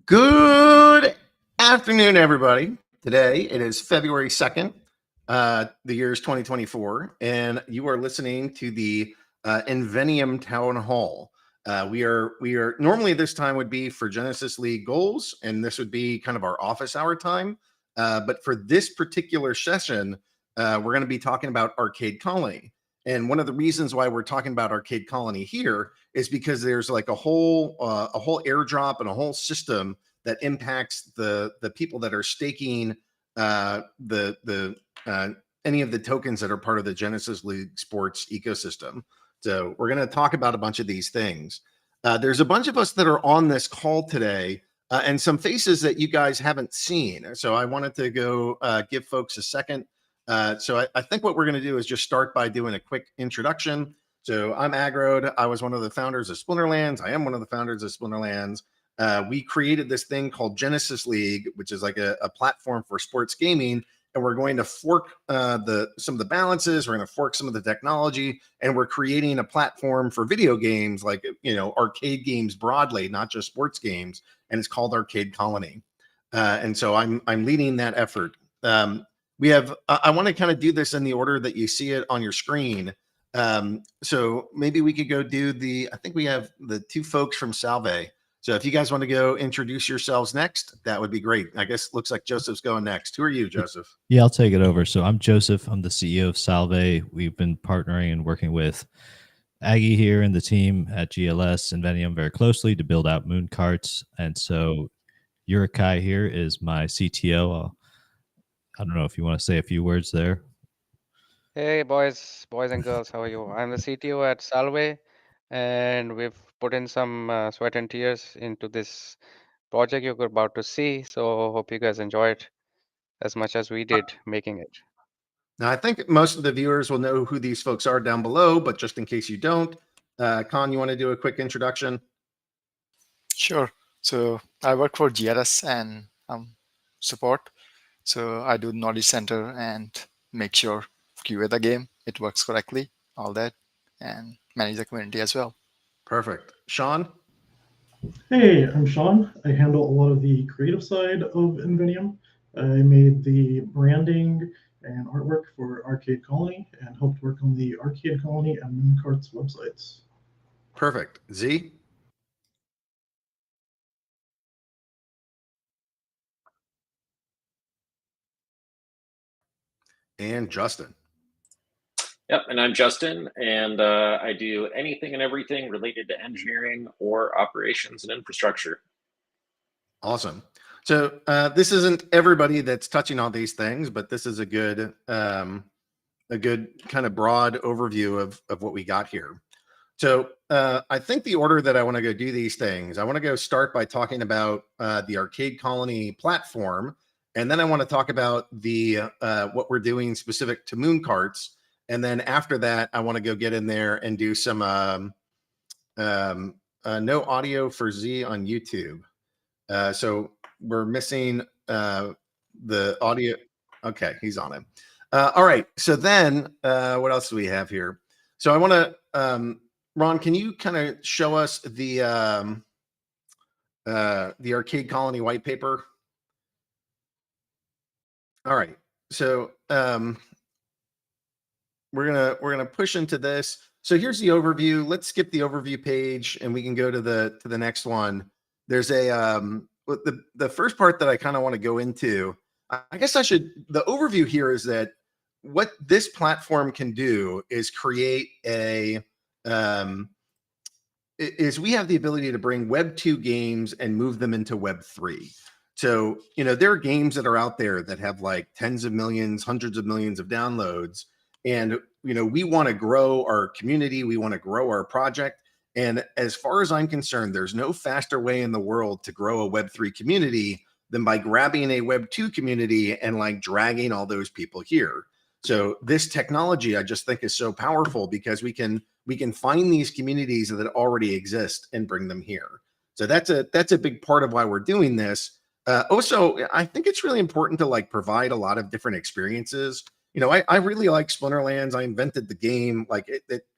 Good afternoon, everybody. Today it is February 2nd. The year is 2024, and you are listening to the Invennium Town Hall. We are normally this time would be for Genesis League goals, and this would be kind of our office hour time. But for this particular session, we're going to be talking about Arcade Colony. And one of the reasons why we're talking about Arcade Colony here is because there's like a whole airdrop and a whole system that impacts the people that are staking the any of the tokens that are part of the Genesis League Sports ecosystem. So we're going to talk about a bunch of these things. There's a bunch of us that are on this call today, and some faces that you guys haven't seen. So I wanted to go give folks a second. So I think what we're going to do is just start by doing a quick introduction. So I'm Agrode. I was one of the founders of Splinterlands. I am one of the founders of Splinterlands. We created this thing called Genesis League, which is like a platform for sports gaming. And we're going to fork some of the balances. We're going to fork some of the technology, and we're creating a platform for video games, like arcade games broadly, not just sports games. And it's called Arcade Colony. And so I'm leading that effort. We have. I want to kind of do this in the order that you see it on your screen. So maybe we could go do I think we have the two folks from Salve. So if you guys want to go introduce yourselves next, that would be great. I guess it looks like Joseph's going next. Who are you, Joseph? Yeah, I'll take it over. So I'm Joseph. I'm the CEO of Salve. We've been partnering and working with Aggie here and the team at GLS Invennium very closely to build out moon carts. And so Yurikai here is my CTO. I don't know if you want to say a few words there. Hey boys and girls, how are you? I'm the CTO at Salve, and we've put in some sweat and tears into this project you're about to see. So hope you guys enjoy it as much as we did making it. Now, I think most of the viewers will know who these folks are down below, but just in case you don't, Khan, you want to do a quick introduction? Sure. So I work for GLS and support. So I do knowledge center and make sure QA the game, it works correctly, all that, and manage the community as well. Perfect. Sean? Hey, I'm Sean. I handle a lot of the creative side of Invennium. I made the branding and artwork for Arcade Colony and helped work on the Arcade Colony and Moon Karts websites. Perfect. Z? And Justin. Yep, and I'm Justin, and I do anything and everything related to engineering or operations and infrastructure. Awesome. So this isn't everybody that's touching on these things, but this is a good kind of broad overview of what we got here. So I think the order that I want to go do these things, I want to go start by talking about the Arcade Colony platform, and then I want to talk about the what we're doing specific to moon carts. And then after that, I want to go get in there and do some no audio for Z on YouTube. So we're missing the audio. Okay, he's on it. All right. So then what else do we have here? So I want to, Ron, can you kind of show us the Arcade Colony white paper? All right. So we're gonna push into this. So here's the overview. Let's skip the overview page and we can go to the next one. There's a the first part that I kind of want to go into. I guess the overview here is that what this platform can do is create is we have the ability to bring Web 2 games and move them into Web 3. So, there are games that are out there that have like tens of millions, hundreds of millions of downloads. And, we want to grow our community. We want to grow our project. And as far as I'm concerned, there's no faster way in the world to grow a Web3 community than by grabbing a Web2 community and like dragging all those people here. So this technology, I just think, is so powerful because we can find these communities that already exist and bring them here. So that's a big part of why we're doing this. Also, I think it's really important to like provide a lot of different experiences. I really like Splinterlands. I invented the game. Like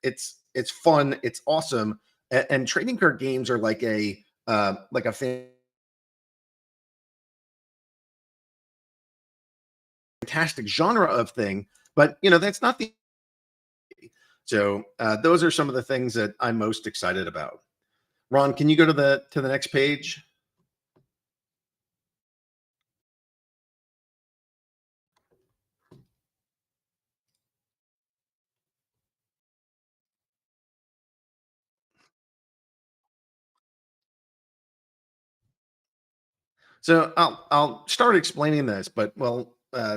it's fun. It's awesome. And trading card games are like a fantastic genre of thing, but that's not the. So those are some of the things that I'm most excited about. Ron, can you go to the next page? So I'll start explaining this, but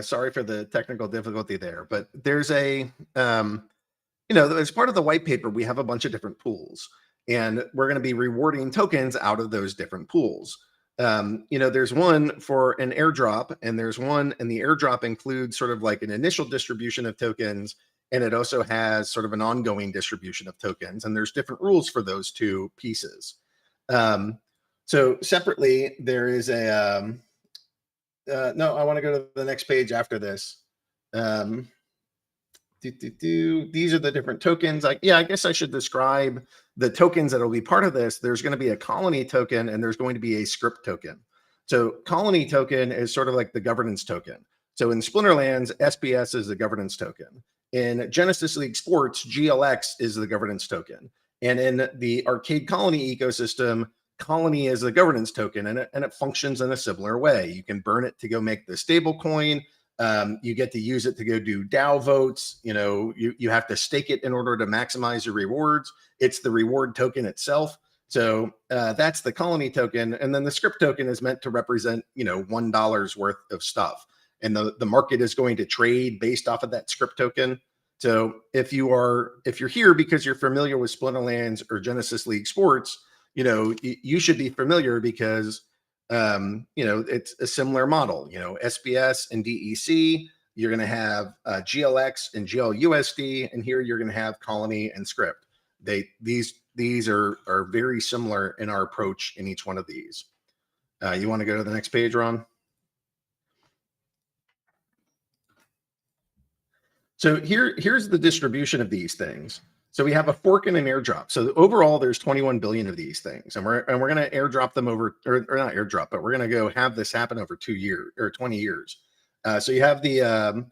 sorry for the technical difficulty there. But there's a as part of the white paper, we have a bunch of different pools, and we're going to be rewarding tokens out of those different pools. There's one for an airdrop, and there's one, and the airdrop includes sort of like an initial distribution of tokens, and it also has sort of an ongoing distribution of tokens, and there's different rules for those two pieces. So separately, there is a no, I want to go to the next page after this. These are the different tokens. I guess I should describe the tokens that will be part of this. There's going to be a colony token and there's going to be a script token. So colony token is sort of like the governance token. So in Splinterlands, SPS is the governance token. In Genesis League Sports, GLX is the governance token. And in the Arcade Colony ecosystem, Colony is the governance token, and it functions in a similar way. You can burn it to go make the stable coin. You get to use it to go do DAO votes. You have to stake it in order to maximize your rewards. It's the reward token itself. So that's the colony token. And then the script token is meant to represent, $1 worth of stuff. And the market is going to trade based off of that script token. So if you're here because you're familiar with Splinterlands or Genesis League Sports, you should be familiar because it's a similar model. SPS and DEC, you're going to have GLX and GLUSD, and here you're going to have colony and script. These are very similar in our approach in each one of these. You want to go to the next page, Ron? So here's the distribution of these things. So we have a fork and an airdrop. So overall, there's 21 billion of these things, and we're going to airdrop them over, or not airdrop, but we're going to go have this happen over 2 years or 20 years. So you have the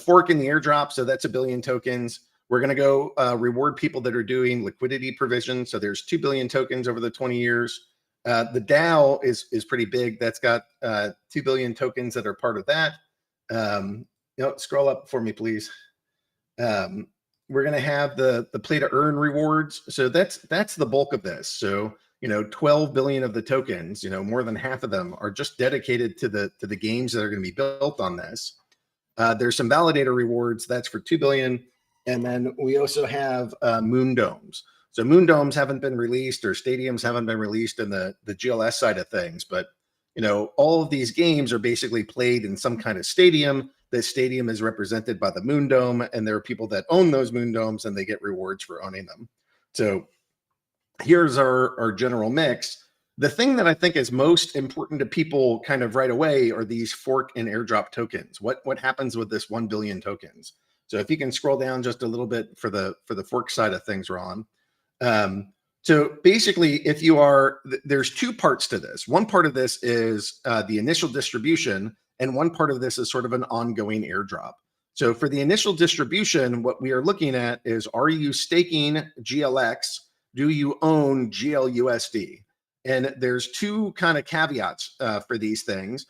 fork and the airdrop. So that's 1 billion tokens. We're going to go reward people that are doing liquidity provision. So there's 2 billion tokens over the 20 years. The DAO is pretty big. That's got 2 billion tokens that are part of that. Scroll up for me, please. We're going to have the play to earn rewards. So that's the bulk of this. So, 12 billion of the tokens, more than half of them are just dedicated to the games that are going to be built on this. There's some validator rewards. That's for 2 billion. And then we also have moon domes. So moon domes haven't been released, or stadiums haven't been released in the GLS side of things. But, all of these games are basically played in some kind of stadium. The stadium is represented by the moon dome, and there are people that own those moon domes, and they get rewards for owning them. So here's our general mix. The thing that I think is most important to people kind of right away are these fork and airdrop tokens. What happens with this 1 billion tokens? So if you can scroll down just a little bit for the fork side of things, Ron. So basically, there's two parts to this. One part of this is the initial distribution, and one part of this is sort of an ongoing airdrop. So for the initial distribution, what we are looking at is, are you staking GLX? Do you own GLUSD? And there's two kind of caveats for these things.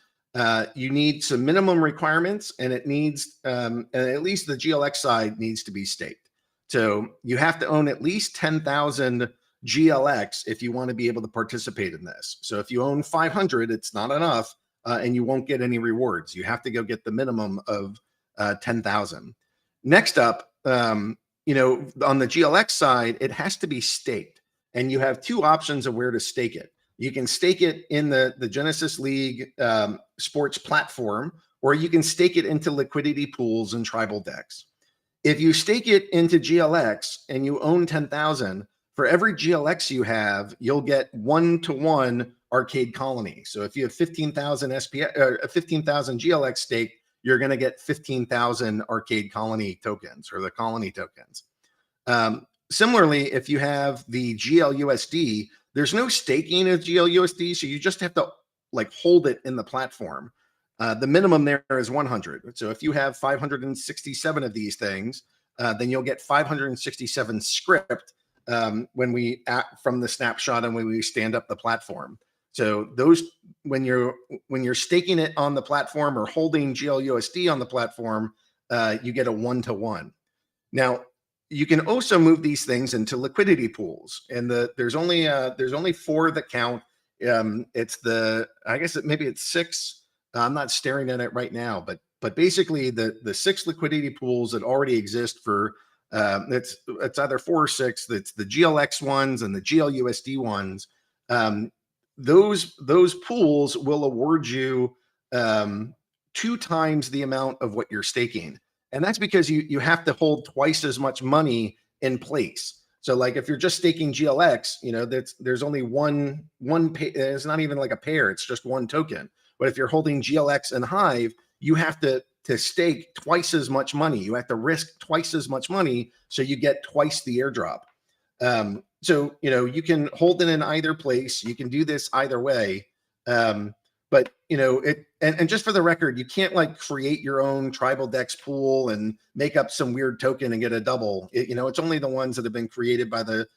You need some minimum requirements, and it needs, and at least the GLX side needs to be staked. So you have to own at least 10,000 GLX if you want to be able to participate in this. So if you own 500, it's not enough. And you won't get any rewards. You have to go get the minimum of 10,000. Next up, on the GLX side, it has to be staked. And you have two options of where to stake it. You can stake it in the Genesis League sports platform, or you can stake it into liquidity pools and tribal decks. If you stake it into GLX and you own 10,000, for every GLX you have, you'll get 1-to-1 Arcade Colony. So if you have 15,000 GLX stake, you're going to get 15,000 Arcade Colony tokens, or the Colony tokens. Similarly, if you have the GLUSD, there's no staking of GLUSD, so you just have to hold it in the platform. The minimum there is 100. So if you have 567 of these things, then you'll get 567 script when we from the snapshot and when we stand up the platform. So those when you're staking it on the platform or holding GLUSD on the platform, you get a 1-to-1. Now you can also move these things into liquidity pools, and there's only 4 that count. It's maybe it's 6. I'm not staring at it right now, but basically the 6 liquidity pools that already exist for it's either 4 or 6. That's the GLX ones and the GLUSD ones. Those pools will award you 2 times the amount of what you're staking, and that's because you have to hold twice as much money in place. So like if you're just staking GLX, there's only one it's not even like a pair, it's just one token. But if you're holding GLX and Hive, you have to stake twice as much money. You have to risk twice as much money, so you get twice the airdrop. So you can hold it in either place. You can do this either way. But and just for the record, you can't like create your own tribal dex pool and make up some weird token and get a double. It's only the ones that have been created by the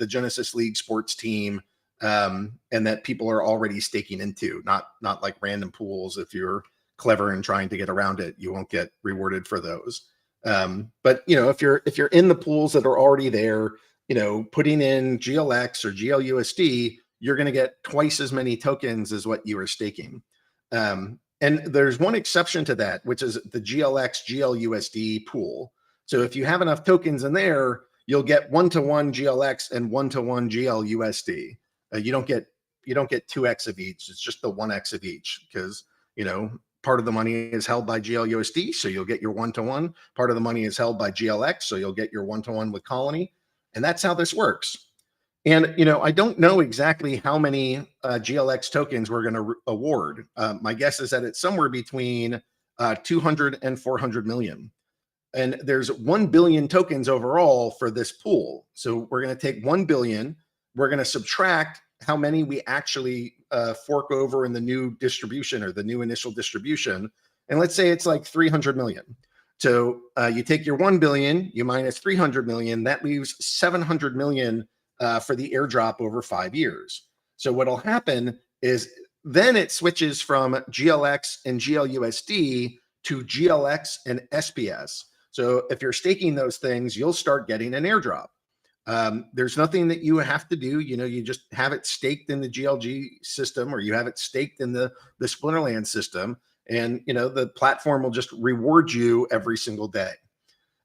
Genesis League sports team, and that people are already staking into, not like random pools. If you're clever and trying to get around it, you won't get rewarded for those. But if you're in the pools that are already there, putting in GLX or GLUSD, you're going to get twice as many tokens as what you are staking. And there's one exception to that, which is the GLX GLUSD pool. So if you have enough tokens in there, you'll get 1-to-1 GLX and 1-to-1 GLUSD. You don't get 2x of each. It's just the 1x of each, because part of the money is held by GLUSD, so you'll get your 1-to-1. Part of the money is held by GLX, so you'll get your 1-to-1 with Colony. And that's how this works. And I don't know exactly how many GLX tokens we're going to award. My guess is that it's somewhere between 200 and 400 million. And there's 1 billion tokens overall for this pool. So we're going to take 1 billion. We're going to subtract how many we actually fork over in the new distribution or the new initial distribution. And let's say it's like 300 million. So you take your 1 billion, you minus 300 million, that leaves 700 million for the airdrop over 5 years. So what'll happen is then it switches from GLX and GLUSD to GLX and SPS. So if you're staking those things, you'll start getting an airdrop. There's nothing that you have to do. You just have it staked in the GLG system, or you have it staked in the Splinterland system, and the platform will just reward you every single day.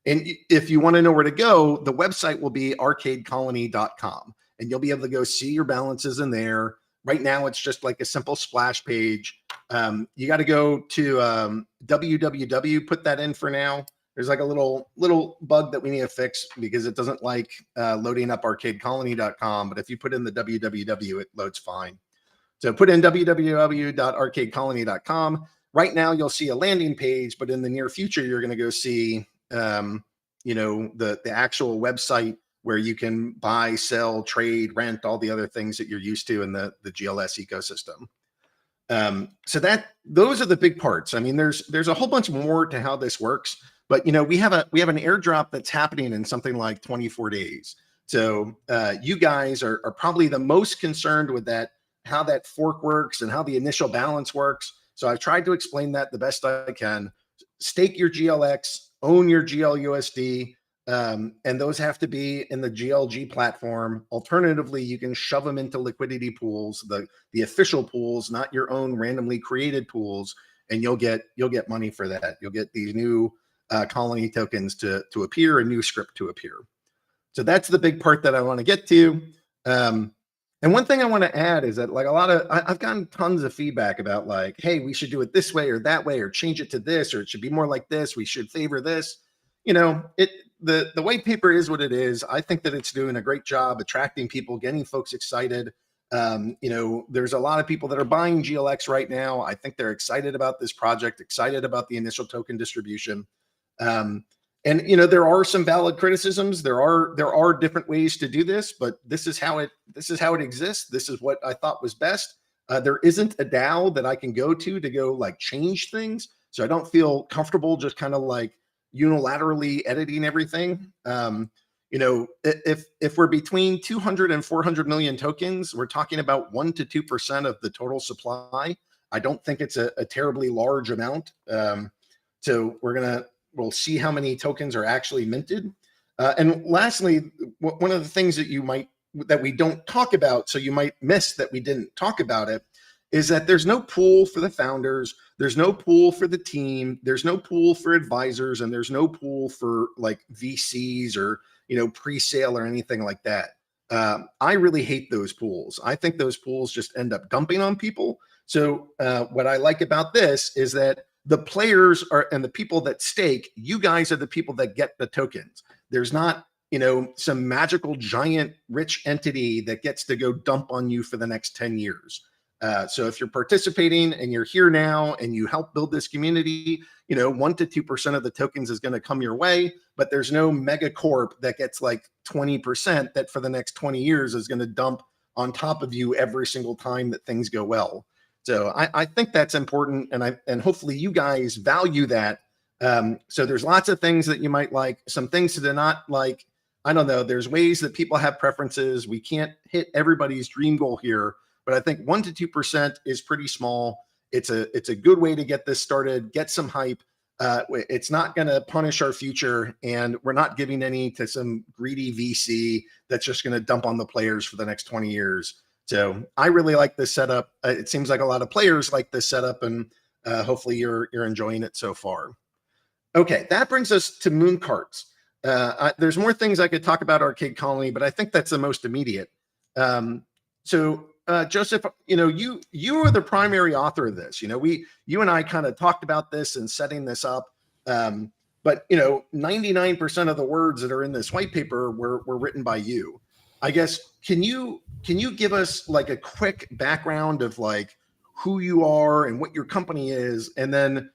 And if you want to know where to go, the website will be arcadecolony.com, and you'll be able to go see your balances in there. Right now, it's just like a simple splash page. You got to go to www, put that in for now. There's like a little bug that we need to fix because it doesn't like loading up arcadecolony.com. But if you put in the www, it loads fine. So put in www.arcadecolony.com. Right now, you'll see a landing page, but in the near future, you're going to go see the actual website where you can buy, sell, trade, rent, all the other things that you're used to in the GLS ecosystem. So those are the big parts. I mean, there's a whole bunch more to how this works, but we have an airdrop that's happening in something like 24 days. So you guys are probably the most concerned with that, how that fork works and how the initial balance works. So I've tried to explain that the best I can. Stake your GLX, own your GLUSD, and those have to be in the GLG platform. Alternatively, you can shove them into liquidity pools, the official pools, not your own randomly created pools, and you'll get money for that. You'll get these new colony tokens to appear, a new script to appear. So that's the big part that I want to get to. And one thing I want to add is that I've gotten tons of feedback about like, hey, we should do it this way or that way, or change it to this, or it should be more like this. We should favor this. The white paper is what it is. I think that it's doing a great job attracting people, getting folks excited. There's a lot of people that are buying GLX right now. I think they're excited about this project, excited about the initial token distribution. And there are some valid criticisms. There are different ways to do this, but this is how it exists. This is what I thought was best. There isn't a DAO that I can go to go like change things. So I don't feel comfortable just kind of like unilaterally editing everything. If we're between 200 and 400 million tokens, we're talking about 1 to 2% of the total supply. I don't think it's a terribly large amount. So we'll see how many tokens are actually minted. And lastly, one of the things that we don't talk about, so you might miss that we didn't talk about it, is that there's no pool for the founders, there's no pool for the team, there's no pool for advisors, and there's no pool for like VCs or pre-sale or anything like that. I really hate those pools. I think those pools just end up dumping on people. So what I like about this is that the players and the people that stake, you guys are the people that get the tokens. There's not some magical giant rich entity that gets to go dump on you for the next 10 years. So if you're participating and you're here now and you help build this community, 1 to 2% of the tokens is going to come your way, but there's no mega corp that gets like 20% that for the next 20 years is going to dump on top of you every single time that things go well. So I think that's important, and hopefully you guys value that. So there's lots of things that you might like, some things that are not like. I don't know. There's ways that people have preferences. We can't hit everybody's dream goal here, but I think 1 to 2% is pretty small. It's a good way to get this started, get some hype. It's not going to punish our future, and we're not giving any to some greedy VC that's just going to dump on the players for the next 20 years. So I really like this setup. It seems like a lot of players like this setup, and hopefully you're enjoying it so far. Okay, that brings us to Moon Karts. There's more things I could talk about Arcade Colony, but I think that's the most immediate. So Joseph, you are the primary author of this. You and I kind of talked about this and setting this up. But 99% of the words that are in this white paper were written by you. I guess can you give us like a quick background of like who you are and what your company is, and then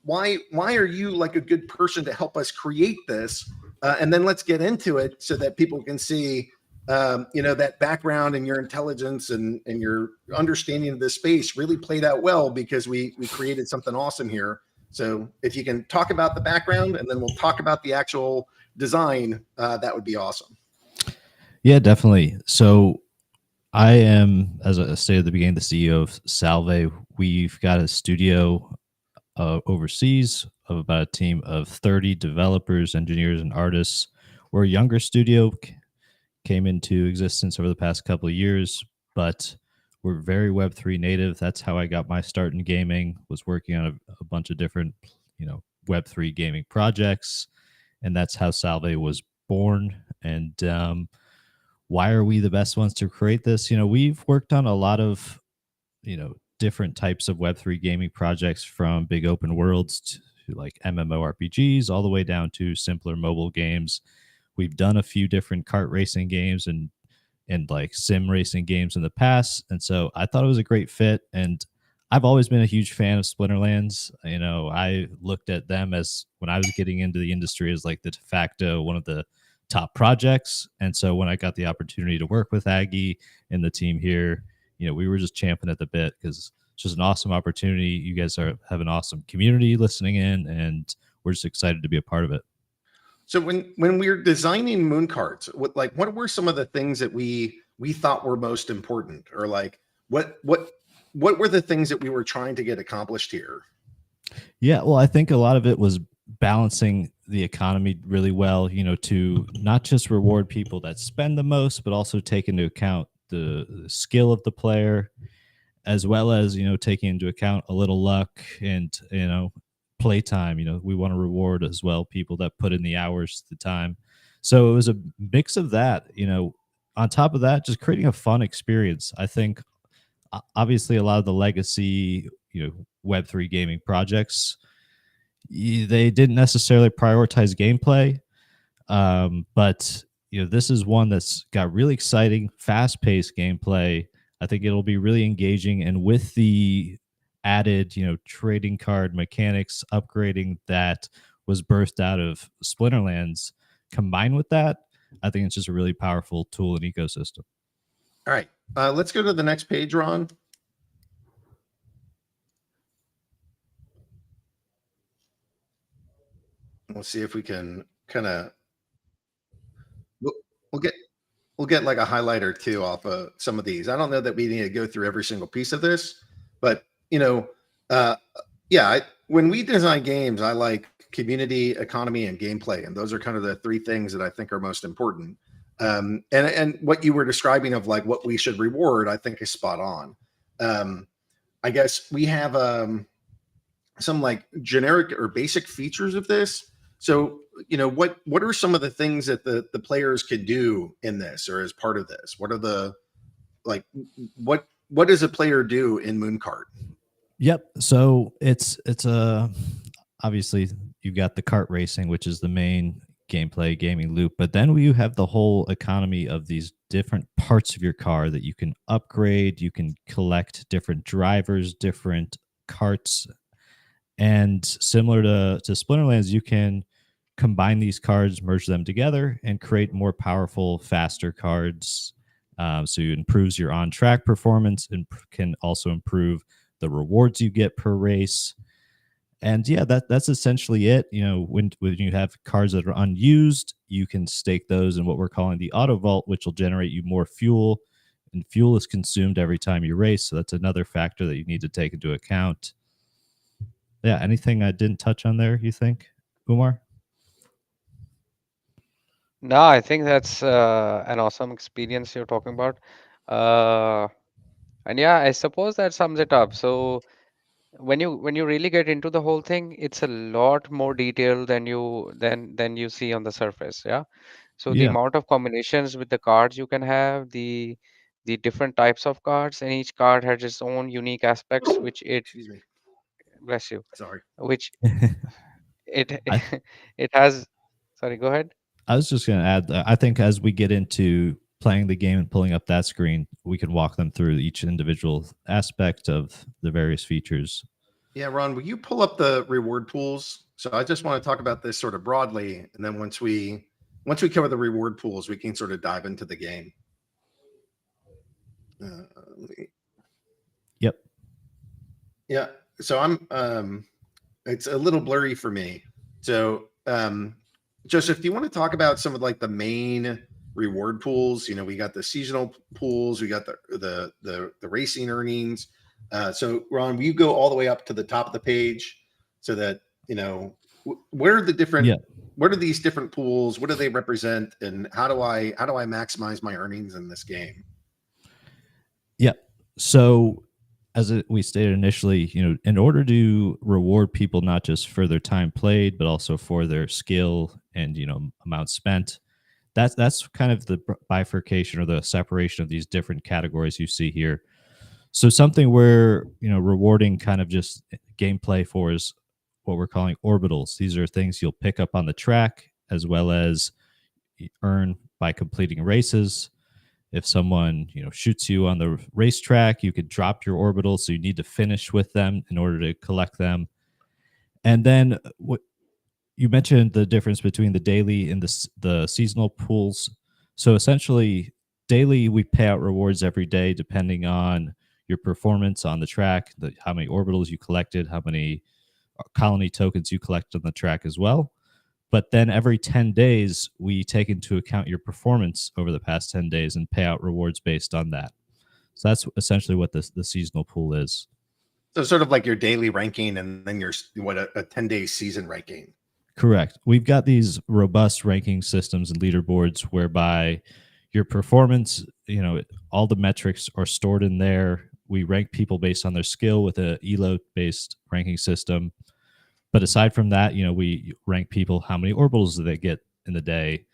why are you like a good person to help us create this, and then let's get into it so that people can see that background and your intelligence and your understanding of this space really played out well because we created something awesome here. So if you can talk about the background and then we'll talk about the actual design, that would be awesome. Yeah, definitely. So I am, as I stated at the beginning, the CEO of Salve. We've got a studio overseas of about a team of 30 developers, engineers, and artists. We're a younger studio, came into existence over the past couple of years, but we're very Web3 native. That's how I got my start in gaming, was working on a bunch of different, Web3 gaming projects. And that's how Salve was born. And why are we the best ones to create this? We've worked on a lot of, different types of Web3 gaming projects, from big open worlds to like MMORPGs, all the way down to simpler mobile games. We've done a few different kart racing games and like sim racing games in the past. And so I thought it was a great fit. And I've always been a huge fan of Splinterlands. I looked at them as, when I was getting into the industry, as like the de facto one of the top projects. And so when I got the opportunity to work with Aggie and the team here, we were just champing at the bit because it's just an awesome opportunity. You guys have an awesome community listening in, and we're just excited to be a part of it. So when we were designing Moon Karts, what were some of the things that we thought were most important, or like what were the things that we were trying to get accomplished here? Yeah, well, I think a lot of it was balancing the economy really well, to not just reward people that spend the most, but also take into account the skill of the player, as well as, taking into account a little luck and, playtime. We want to reward as well people that put in the hours, the time. So it was a mix of that, on top of that, just creating a fun experience. I think obviously a lot of the legacy, Web3 gaming projects, they didn't necessarily prioritize gameplay. But this is one that's got really exciting, fast-paced gameplay. I think it'll be really engaging, and with the added, trading card mechanics, upgrading that was birthed out of Splinterlands, combined with that, I think it's just a really powerful tool and ecosystem. All right. Let's go to the next page, Ron. We'll see if we can kind of we'll get like a highlight or two off of some of these. I don't know that we need to go through every single piece of this, but yeah, when we design games, I like community, economy, and gameplay, and those are kind of the three things that I think are most important. And what you were describing of like what we should reward, I think is spot on. I guess we have some like generic or basic features of this. So, what are some of the things that the players can do in this or as part of this? What are the like what does a player do in Mooncart? Yep. So it's obviously you've got the kart racing, which is the main gameplay gaming loop, but then you have the whole economy of these different parts of your car that you can upgrade. You can collect different drivers, different carts, and similar to Splinterlands, you can combine these cards, merge them together, and create more powerful, faster cards. So it improves your on-track performance and can also improve the rewards you get per race. And yeah, that's essentially it. When you have cards that are unused, you can stake those in what we're calling the auto vault, which will generate you more fuel. And fuel is consumed every time you race, so that's another factor that you need to take into account. Yeah, anything I didn't touch on there, you think, Umar? No, I think that's an awesome experience you're talking about. And yeah, I suppose that sums it up. So when you really get into the whole thing, it's a lot more detailed than you see on the surface. Yeah. So the Yeah. amount of combinations with the cards you can have, the different types of cards, and each card has its own unique aspects, which it Excuse me. bless you, Sorry. which it I, it has. Sorry, go ahead. I was just going to add, I think as we get into playing the game and pulling up that screen, we can walk them through each individual aspect of the various features. Yeah, Ron, will you pull up the reward pools? So I just want to talk about this sort of broadly, and then once we cover the reward pools, we can sort of dive into the game. Yep. Yeah. So I'm it's a little blurry for me. So Joseph, do you want to talk about some of like the main reward pools? We got the seasonal pools, we got the racing earnings. So Ron, will you go all the way up to the top of the page so that where are the different what are these different pools? What do they represent, and how do I maximize my earnings in this game? Yep. So as we stated initially, in order to reward people not just for their time played, but also for their skill and amount spent, that's kind of the bifurcation or the separation of these different categories you see here. So something we're rewarding kind of just gameplay for is what we're calling orbitals. These are things you'll pick up on the track as well as earn by completing races. If someone shoots you on the racetrack, you could drop your orbitals, so you need to finish with them in order to collect them. And then what you mentioned, the difference between the daily and the seasonal pools. So essentially, daily we pay out rewards every day depending on your performance on the track, how many orbitals you collected, how many colony tokens you collect on the track as well. But then every 10 days, we take into account your performance over the past 10 days and pay out rewards based on that. So that's essentially what the seasonal pool is. So sort of like your daily ranking and then your a 10-day season ranking. Correct. We've got these robust ranking systems and leaderboards whereby your performance, all the metrics are stored in there. We rank people based on their skill with a elo-based ranking system. But aside from that, we rank people how many orbitals do they get in the day,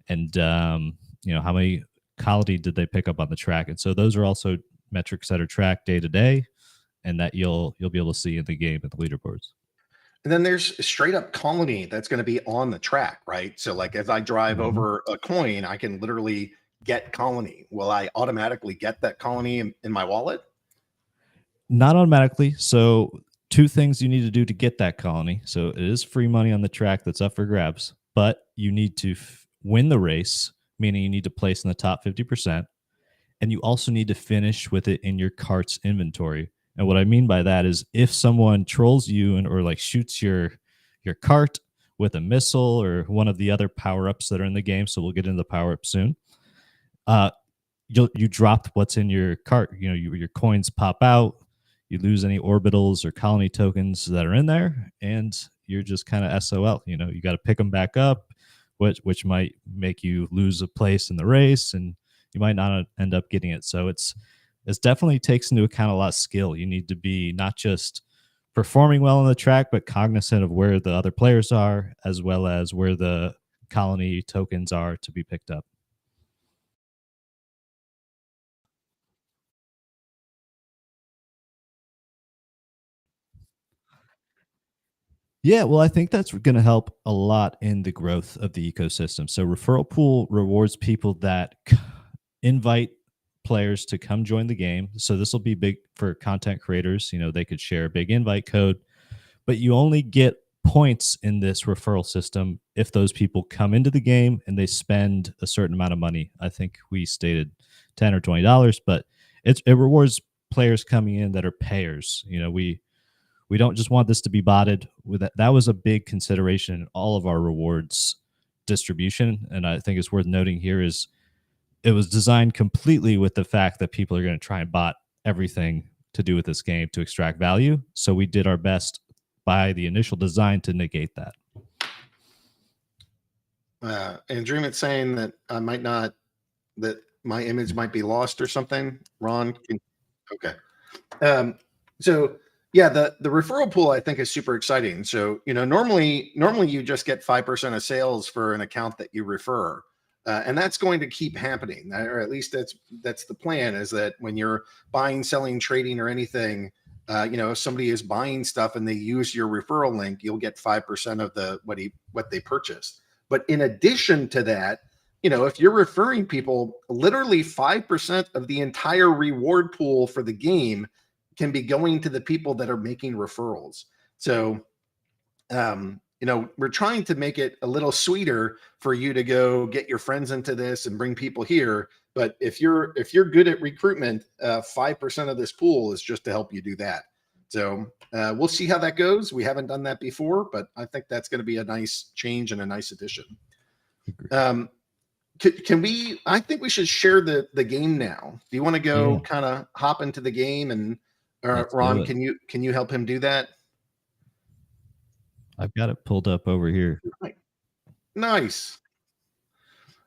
and how many colony did they pick up on the track. And so those are also metrics that are tracked day to day, and that you'll be able to see in the game at the leaderboards. And then there's straight up colony that's going to be on the track, right? So like as I drive over a coin, I can literally get colony. Will I automatically get that colony in my wallet? Not automatically. So two things you need to do to get that colony. So it is free money on the track that's up for grabs, but you need to win the race, meaning you need to place in the top 50%. and you also need to finish with it in your cart's inventory. And what I mean by that is if someone trolls you or like shoots your cart with a missile or one of the other power-ups that are in the game, so we'll get into the power-up soon, you dropped what's in your cart. You know, your coins pop out, you lose any orbitals or colony tokens that are in there, and you're just kind of SOL. You know, you got to pick them back up, which might make you lose a place in the race, and you might not end up getting it. So it's definitely takes into account a lot of skill. You need to be not just performing well on the track, but cognizant of where the other players are, as well as where the colony tokens are to be picked up. Yeah, well, I think that's going to help a lot in the growth of the ecosystem. So referral pool rewards people that invite players to come join the game. So this will be big for content creators. You know, they could share a big invite code, but you only get points in this referral system if those people come into the game and they spend a certain amount of money. I think we stated $10 or $20, but it rewards players coming in that are payers. You know, we don't just want this to be botted. With that was a big consideration in all of our rewards distribution, and I think it's worth noting here is it was designed completely with the fact that people are going to try and bot everything to do with this game to extract value. So we did our best by the initial design to negate that. And Dream it's saying that that my image might be lost or something. Ron, okay. So yeah, the referral pool I think is super exciting. So, you know, normally you just get 5% of sales for an account that you refer. And that's going to keep happening, or at least that's the plan, is that when you're buying, selling, trading, or anything, you know, if somebody is buying stuff and they use your referral link, you'll get 5% of what they purchased. But in addition to that, you know, if you're referring people, literally 5% of the entire reward pool for the game can be going to the people that are making referrals. So, you know, we're trying to make it a little sweeter for you to go get your friends into this and bring people here. But if you're good at recruitment, 5% of this pool is just to help you do that. So we'll see how that goes. We haven't done that before, but I think that's going to be a nice change and a nice addition. Can we? I think we should share the game now. Do you want to go kind of hop into the game and? Ron, can you help him do that? I've got it pulled up over here. Nice.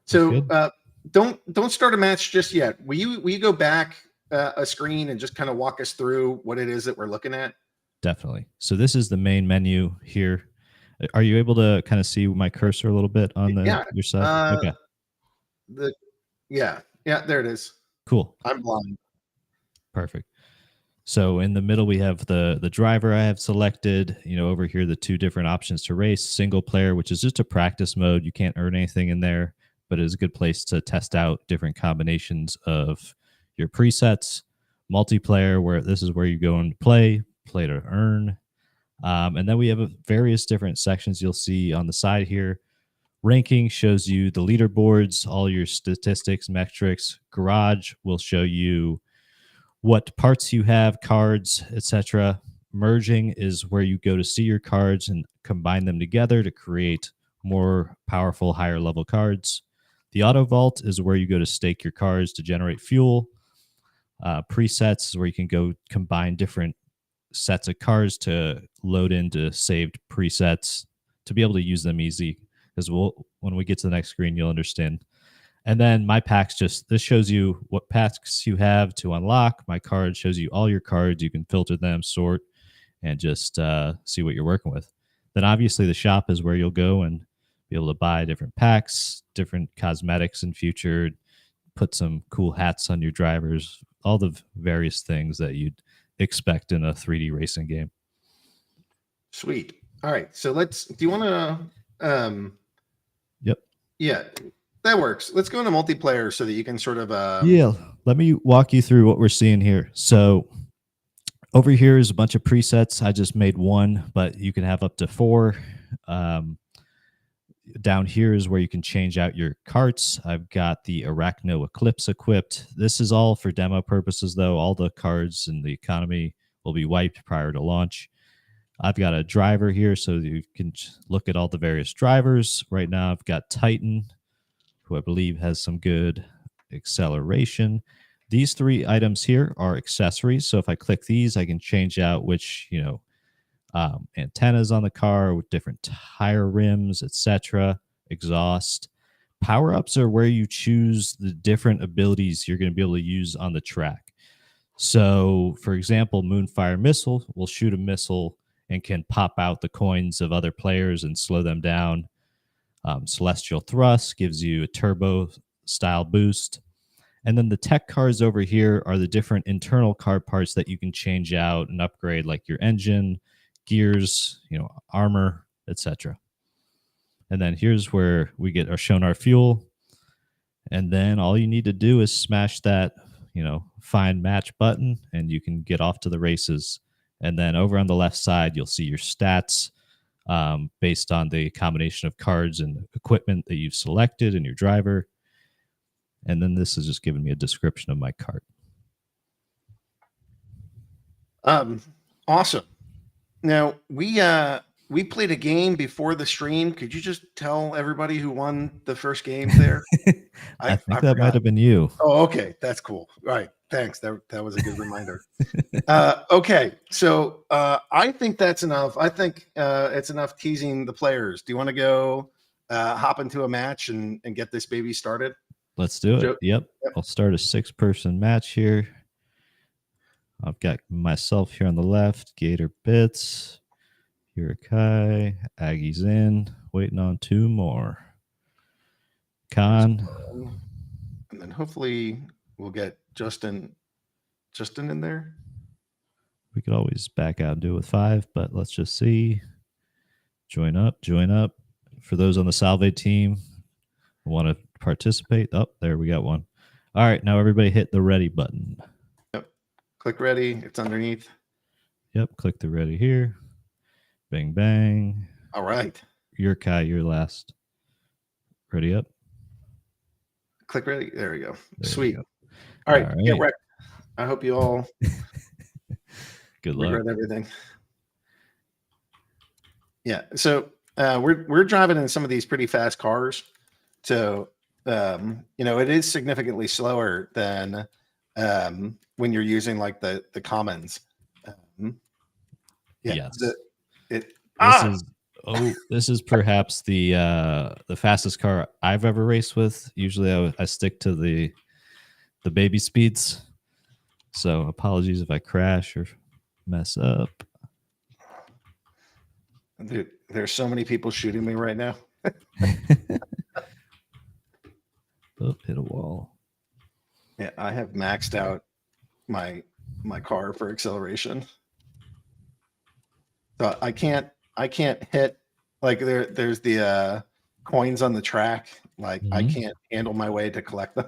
So don't start a match just yet. Will you go back a screen and just kind of walk us through what it is that we're looking at? Definitely. So this is the main menu here. Are you able to kind of see my cursor a little bit on your side? Okay. Yeah, there it is. Cool. I'm blind. Perfect. So in the middle, we have the driver I have selected. You know, over here, the two different options to race: single player, which is just a practice mode. You can't earn anything in there, but it's a good place to test out different combinations of your presets. Multiplayer, where this is where you go and play to earn. And then we have various different sections you'll see on the side here. Ranking shows you the leaderboards, all your statistics, metrics. Garage will show you what parts you have, cards, etc. Merging is where you go to see your cards and combine them together to create more powerful, higher level cards. The auto vault is where you go to stake your cards to generate fuel. Presets is where you can go combine different sets of cards to load into saved presets to be able to use them easy. Because when we get to the next screen, you'll understand. And then my packs, this shows you what packs you have to unlock. My card shows you all your cards. You can filter them, sort, and just see what you're working with. Then obviously the shop is where you'll go and be able to buy different packs, different cosmetics in future, put some cool hats on your drivers, all the various things that you'd expect in a 3D racing game. Sweet. All right. So do you want to... Yep. Yeah. That works. Let's go into multiplayer so that you can sort of... let me walk you through what we're seeing here. So over here is a bunch of presets. I just made one, but you can have up to 4. down here is where you can change out your carts. I've got the Arachno Eclipse equipped. This is all for demo purposes, though. All the cards in the economy will be wiped prior to launch. I've got a driver here so you can look at all the various drivers. Right now, I've got Titan, who I believe has some good acceleration. These 3 items here are accessories. So if I click these, I can change out which, antennas on the car with different tire rims, etc., exhaust. Power-ups are where you choose the different abilities you're going to be able to use on the track. So, for example, Moonfire Missile will shoot a missile and can pop out the coins of other players and slow them down. Celestial Thrust gives you a turbo-style boost. And then the tech cars over here are the different internal car parts that you can change out and upgrade, like your engine, gears, armor, etc. And then here's where we are shown our fuel. And then all you need to do is smash that, find match button, and you can get off to the races. And then over on the left side, you'll see your stats based on the combination of cards and equipment that you've selected and your driver. And then this is just giving me a description of my cart. Awesome. Now we played a game before the stream. Could you just tell everybody who won the first game there? I think that might have been you. Oh, okay. That's cool. All right. Thanks. That was a good reminder. Okay. So I think that's enough. I think it's enough teasing the players. Do you want to go hop into a match and get this baby started? Let's do it. Yep. I'll start a 6-person match here. I've got myself here on the left, Gator Bits, Hirakai, Aggie's in, waiting on 2 more. Khan. And then hopefully we'll get Justin in there. We could always back out and do it with 5, but let's just see. Join up. For those on the Salve team who want to participate. Oh, there we got one. All right, now everybody hit the ready button. Yep. Click ready. It's underneath. Yep, click the ready here. Bang, bang. All right. Kai, you're last. Ready up. Click ready. There we go. There Sweet. we go. All right. All Get right. wrecked. I hope you all Good luck. regret everything. Yeah. So we're driving in some of these pretty fast cars. So it is significantly slower than when you're using like the commons. Yes. This is perhaps the fastest car I've ever raced with. Usually I stick to the baby speeds. So apologies if I crash or mess up. Dude, there's so many people shooting me right now. Oh, hit a wall. Yeah, I have maxed out my car for acceleration. So I can't hit like there's the coins on the track. Like I can't handle my way to collect them.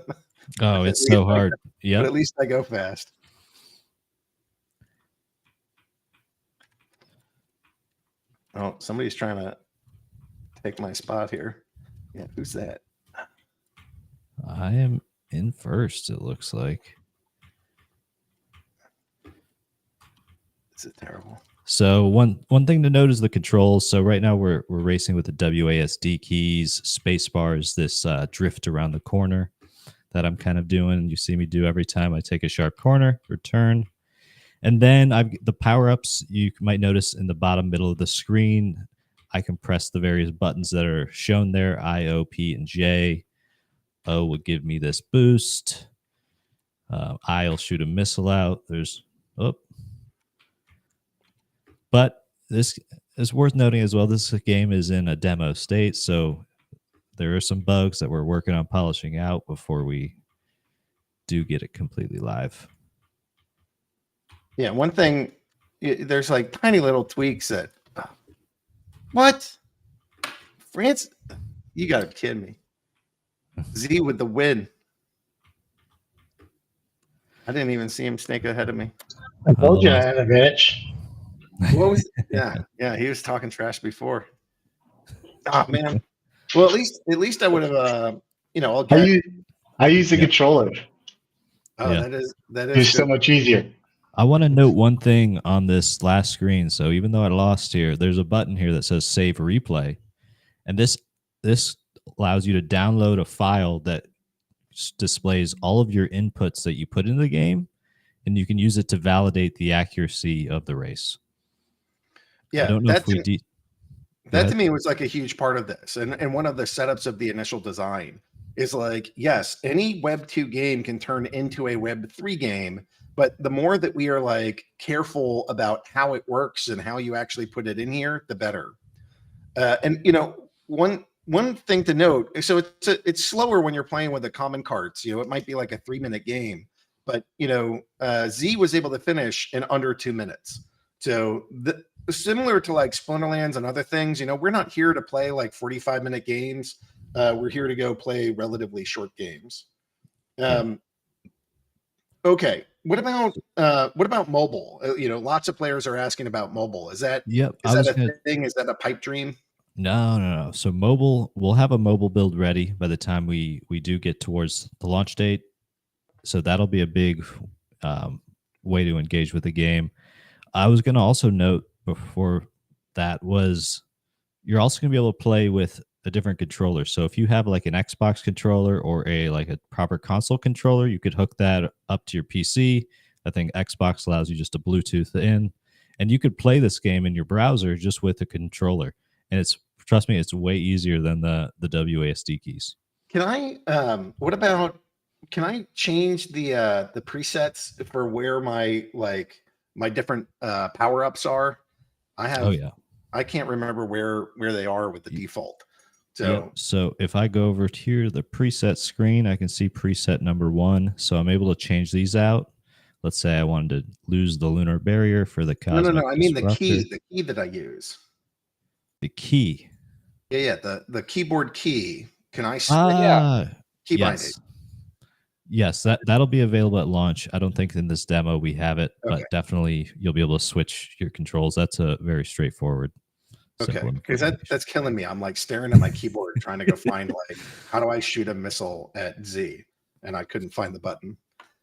Oh, it's so hard. Yeah. But at least I go fast. Oh, somebody's trying to take my spot here. Yeah, who's that? I am in first, it looks like. This is terrible. So one thing to note is the controls. So right now we're racing with the WASD keys. Spacebar is this drift around the corner that I'm kind of doing. You see me do every time I take a sharp corner or turn. And then the power-ups you might notice in the bottom middle of the screen. I can press the various buttons that are shown there, I, O, P, and J. O would give me this boost. I'll shoot a missile out. But this is worth noting as well. This game is in a demo state, so there are some bugs that we're working on polishing out before we do get it completely live. Yeah, one thing, there's like tiny little tweaks that. What? France? You gotta be kidding me. Z with the win. I didn't even see him snake ahead of me. I told you I had a bitch. What was? Yeah, he was talking trash before. Oh man, Well, at least I would have. I'll I get. use I use the Yeah. controller. Oh, Yeah. that is It's so good. much easier. I want to note one thing on this last screen. So even though I lost here, there's a button here that says Save Replay, and this allows you to download a file that displays all of your inputs that you put into the game, and you can use it to validate the accuracy of the race. I Yeah, don't know if we that to me was like a huge part of this, and one of the setups of the initial design is like, yes, any Web 2 game can turn into a Web 3 game, but the more that we are like careful about how it works and how you actually put it in here, the better. And one thing to note, so it's slower when you're playing with the common carts. It might be like a 3-minute game, but Z was able to finish in under 2 minutes. So similar to like Splinterlands and other things, we're not here to play like 45-minute games. We're here to go play relatively short games. Okay. What about mobile? Lots of players are asking about mobile. Is that a thing? Is that a pipe dream? No. So mobile, we'll have a mobile build ready by the time we do get towards the launch date. So that'll be a big way to engage with the game. I was going to also note before that was you're also going to be able to play with a different controller. So if you have like an Xbox controller or like a proper console controller, you could hook that up to your PC. I think Xbox allows you just to Bluetooth in, and you could play this game in your browser just with a controller. And trust me, it's way easier than the WASD keys. Can I can I change the presets for where my different power-ups are? I can't remember where they are with the default. So if I go over here to the preset screen, I can see preset number 1. So I'm able to change these out. Let's say I wanted to lose the lunar barrier for the cosmic. No. I mean the key that I use. The key. Yeah. The keyboard key. Can I? Key binding. Yes, that'll be available at launch. I don't think in this demo we have it, but definitely you'll be able to switch your controls. That's a very straightforward. Okay, because that's killing me. I'm like staring at my keyboard trying to go find like how do I shoot a missile at Z, and I couldn't find the button.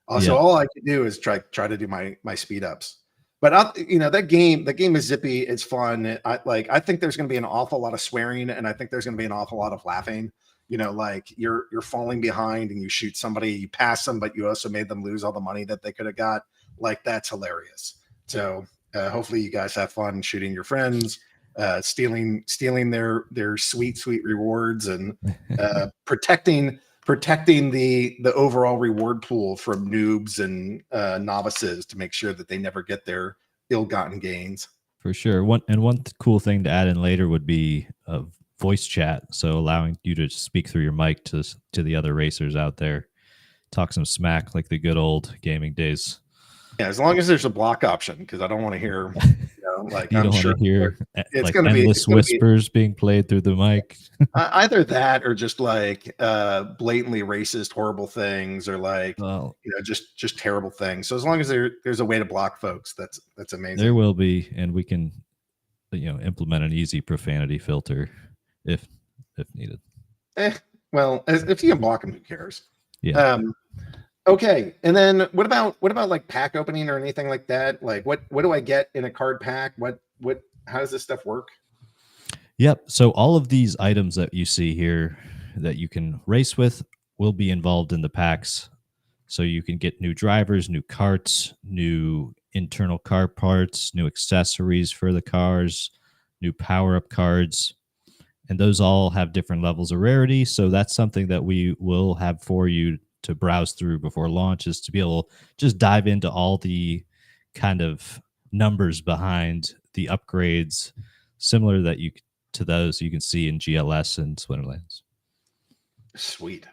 Also, all I could do is try to do my speed ups. But that game is zippy. It's fun. I think there's going to be an awful lot of swearing, and I think there's going to be an awful lot of laughing. Like you're falling behind and you shoot somebody, you pass them, but you also made them lose all the money that they could have got. Like that's hilarious. So hopefully you guys have fun shooting your friends, stealing their sweet rewards, and protecting the overall reward pool from noobs and novices to make sure that they never get their ill-gotten gains. For sure. One cool thing to add in later would be voice chat, so allowing you to speak through your mic to the other racers out there, talk some smack like the good old gaming days. Yeah, as long as there's a block option, because I don't want to hear, like you don't want to hear it's like endless whispers being played through the mic. Either that, or just like blatantly racist, horrible things, or like just terrible things. So as long as there's a way to block folks, that's amazing. There will be, and we can implement an easy profanity filter if needed. Well, if you can block them, who cares? Yeah. Okay, and then what about like pack opening or anything like that? Like what do I get in a card pack? How does this stuff work? Yep. So all of these items that you see here that you can race with will be involved in the packs. So you can get new drivers, new carts, new internal car parts, new accessories for the cars, new power-up cards. And those all have different levels of rarity. So that's something that we will have for you to browse through before launch, is to be able to just dive into all the kind of numbers behind the upgrades, similar to those you can see in GLS and Splinterlands. Sweet.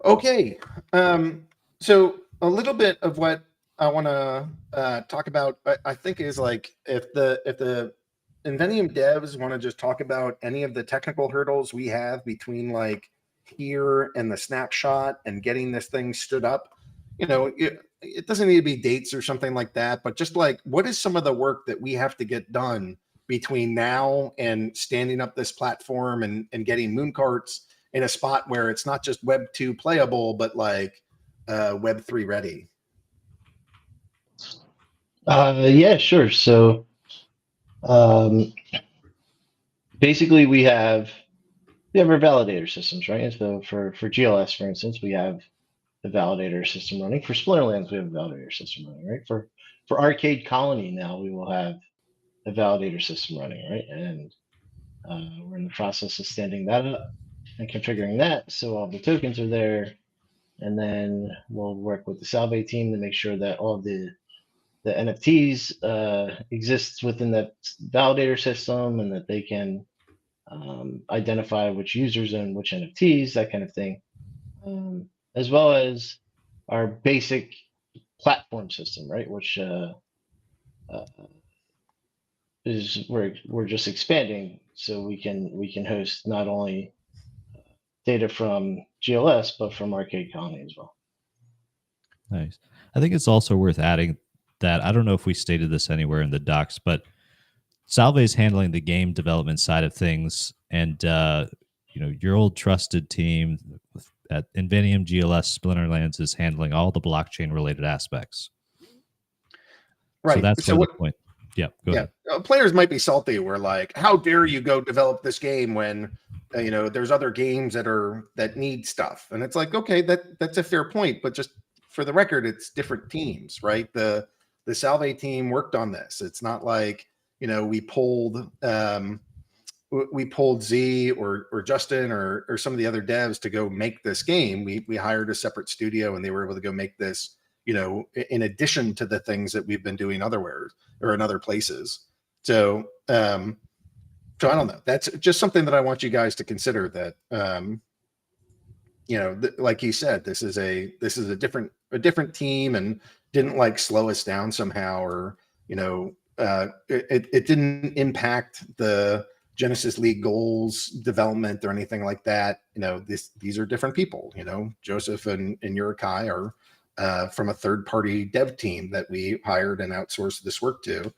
Okay. So a little bit of what I want to talk about, I think, is like if the Invennium devs want to just talk about any of the technical hurdles we have between like here and the snapshot and getting this thing stood up. It doesn't need to be dates or something like that, but just like what is some of the work that we have to get done between now and standing up this platform and getting Moon Karts in a spot where it's not just Web 2 playable, but like Web 3 ready? Yeah, sure. So um, basically, we have our validator systems, right? And so for GLS, for instance, we have the validator system running. For Splinterlands, we have a validator system running, right? For Arcade Colony now, we will have a validator system running, right? And we're in the process of standing that up and configuring that so all the tokens are there. And then we'll work with the Salve team to make sure that all of the NFTs exist within that validator system and that they can identify which users and which NFTs, that kind of thing, as well as our basic platform system, right? Which is we're just expanding so we can host not only data from GLS but from Arcade Colony as well. Nice. I think it's also worth adding that I don't know if we stated this anywhere in the docs, but Salve is handling the game development side of things, and your old trusted team at Invennium GLS Splinterlands is handling all the blockchain related aspects. Right. So that's the point. Yeah. Go ahead. Players might be salty. We're like, how dare you go develop this game when there's other games that need stuff, and it's like, okay, that's a fair point, but just for the record, it's different teams, right? The Salve team worked on this. It's not like we pulled Z or Justin or some of the other devs to go make this game. We hired a separate studio, and they were able to go make this, in addition to the things that we've been doing otherwhere or in other places. So I don't know. That's just something that I want you guys to consider, that like you said, this is a different team, and didn't like slow us down somehow, or it didn't impact the Genesis League goals development or anything like that. These are different people. Joseph and Yurikai are from a third-party dev team that we hired and outsourced this work to.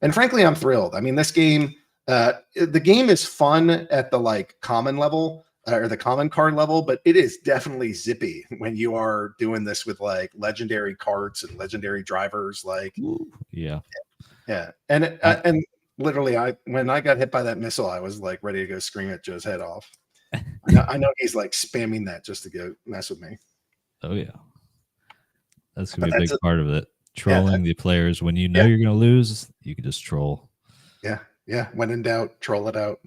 And frankly, I'm thrilled. I mean, this game, the game is fun at the common level, or the common card level, but it is definitely zippy when you are doing this with legendary carts and legendary drivers. Yeah. And literally, when I got hit by that missile, I was ready to go scream at Joe's head off. I know he's spamming that just to go mess with me. Oh yeah, that's gonna be a big part of it. Trolling the players when you're gonna lose, you can just troll. Yeah. When in doubt, troll it out.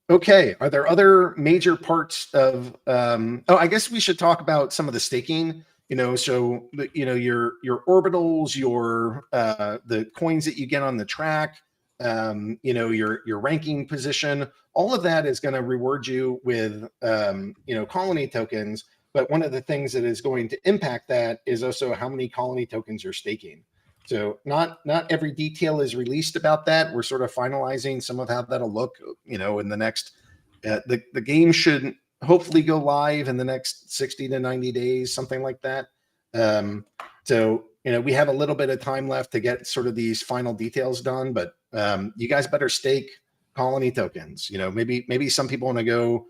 Okay. Are there other major parts of? I guess we should talk about some of the staking. So your orbitals, your the coins that you get on the track, your ranking position, all of that is going to reward you with colony tokens. But one of the things that is going to impact that is also how many colony tokens you're staking. So not every detail is released about that. We're sort of finalizing some of how that'll look, in the next, the game should hopefully go live in the next 60 to 90 days, something like that. So, we have a little bit of time left to get sort of these final details done, but you guys better stake colony tokens. Maybe some people want to go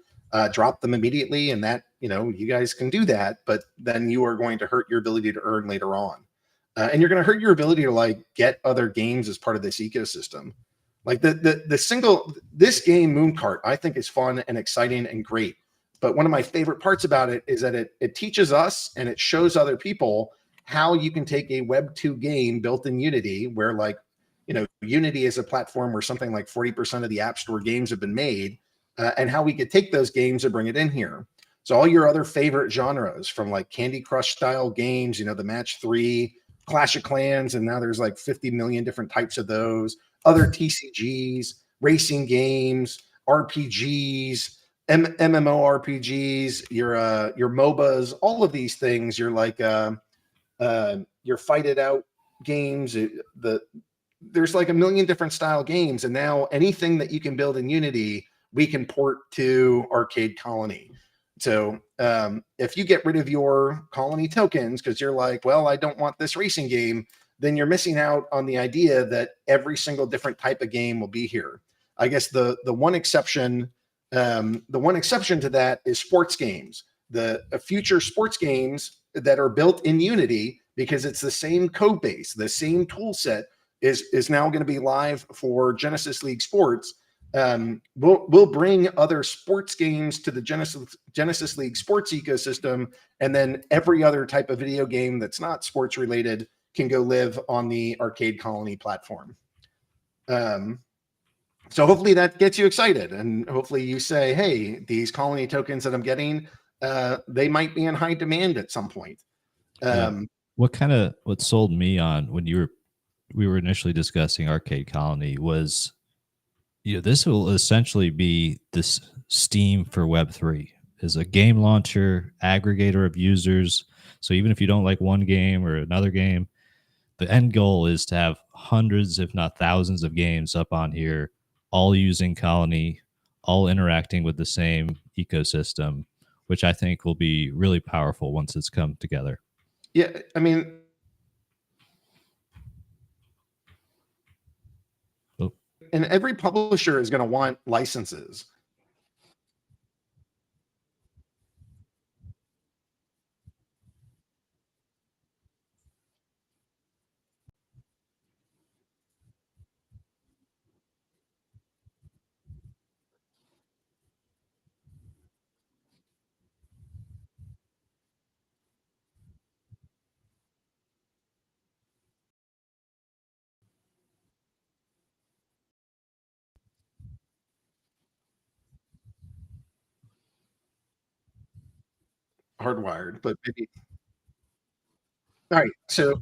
drop them immediately, and that, you guys can do that, but then you are going to hurt your ability to earn later on. And you're going to hurt your ability to get other games as part of this ecosystem. This game Mooncart, I think, is fun and exciting and great. But one of my favorite parts about it is that it teaches us and it shows other people how you can take a Web 2 game built in Unity, where Unity is a platform where something like 40% of the App Store games have been made, and how we could take those games and bring it in here. So all your other favorite genres, from Candy Crush style games, the Match 3, Clash of Clans, and now there's 50 million different types of those, other TCGs, racing games, RPGs, MMORPGs, your MOBAs, all of these things, your fight it out games. There's a million different style games, and now anything that you can build in Unity, we can port to Arcade Colony. So if you get rid of your colony tokens because you're well, I don't want this racing game, then you're missing out on the idea that every single different type of game will be here. I guess the one exception to that is sports games. The future sports games that are built in Unity, because it's the same code base, the same tool set, is now going to be live for Genesis League Sports. We'll bring other sports games to the Genesis League Sports ecosystem, and then every other type of video game that's not sports related can go live on the Arcade Colony platform. So hopefully that gets you excited, and hopefully you say, hey, these colony tokens that I'm getting, they might be in high demand at some point. What sold me on when we were initially discussing Arcade Colony was, this will essentially be this Steam for Web3, is a game launcher, aggregator of users. So even if you don't like one game or another game, the end goal is to have hundreds, if not thousands, of games up on here, all using Colony, all interacting with the same ecosystem, which I think will be really powerful once it's come together. Yeah, I mean, and every publisher is going to want licenses. Hardwired, but maybe. All right, so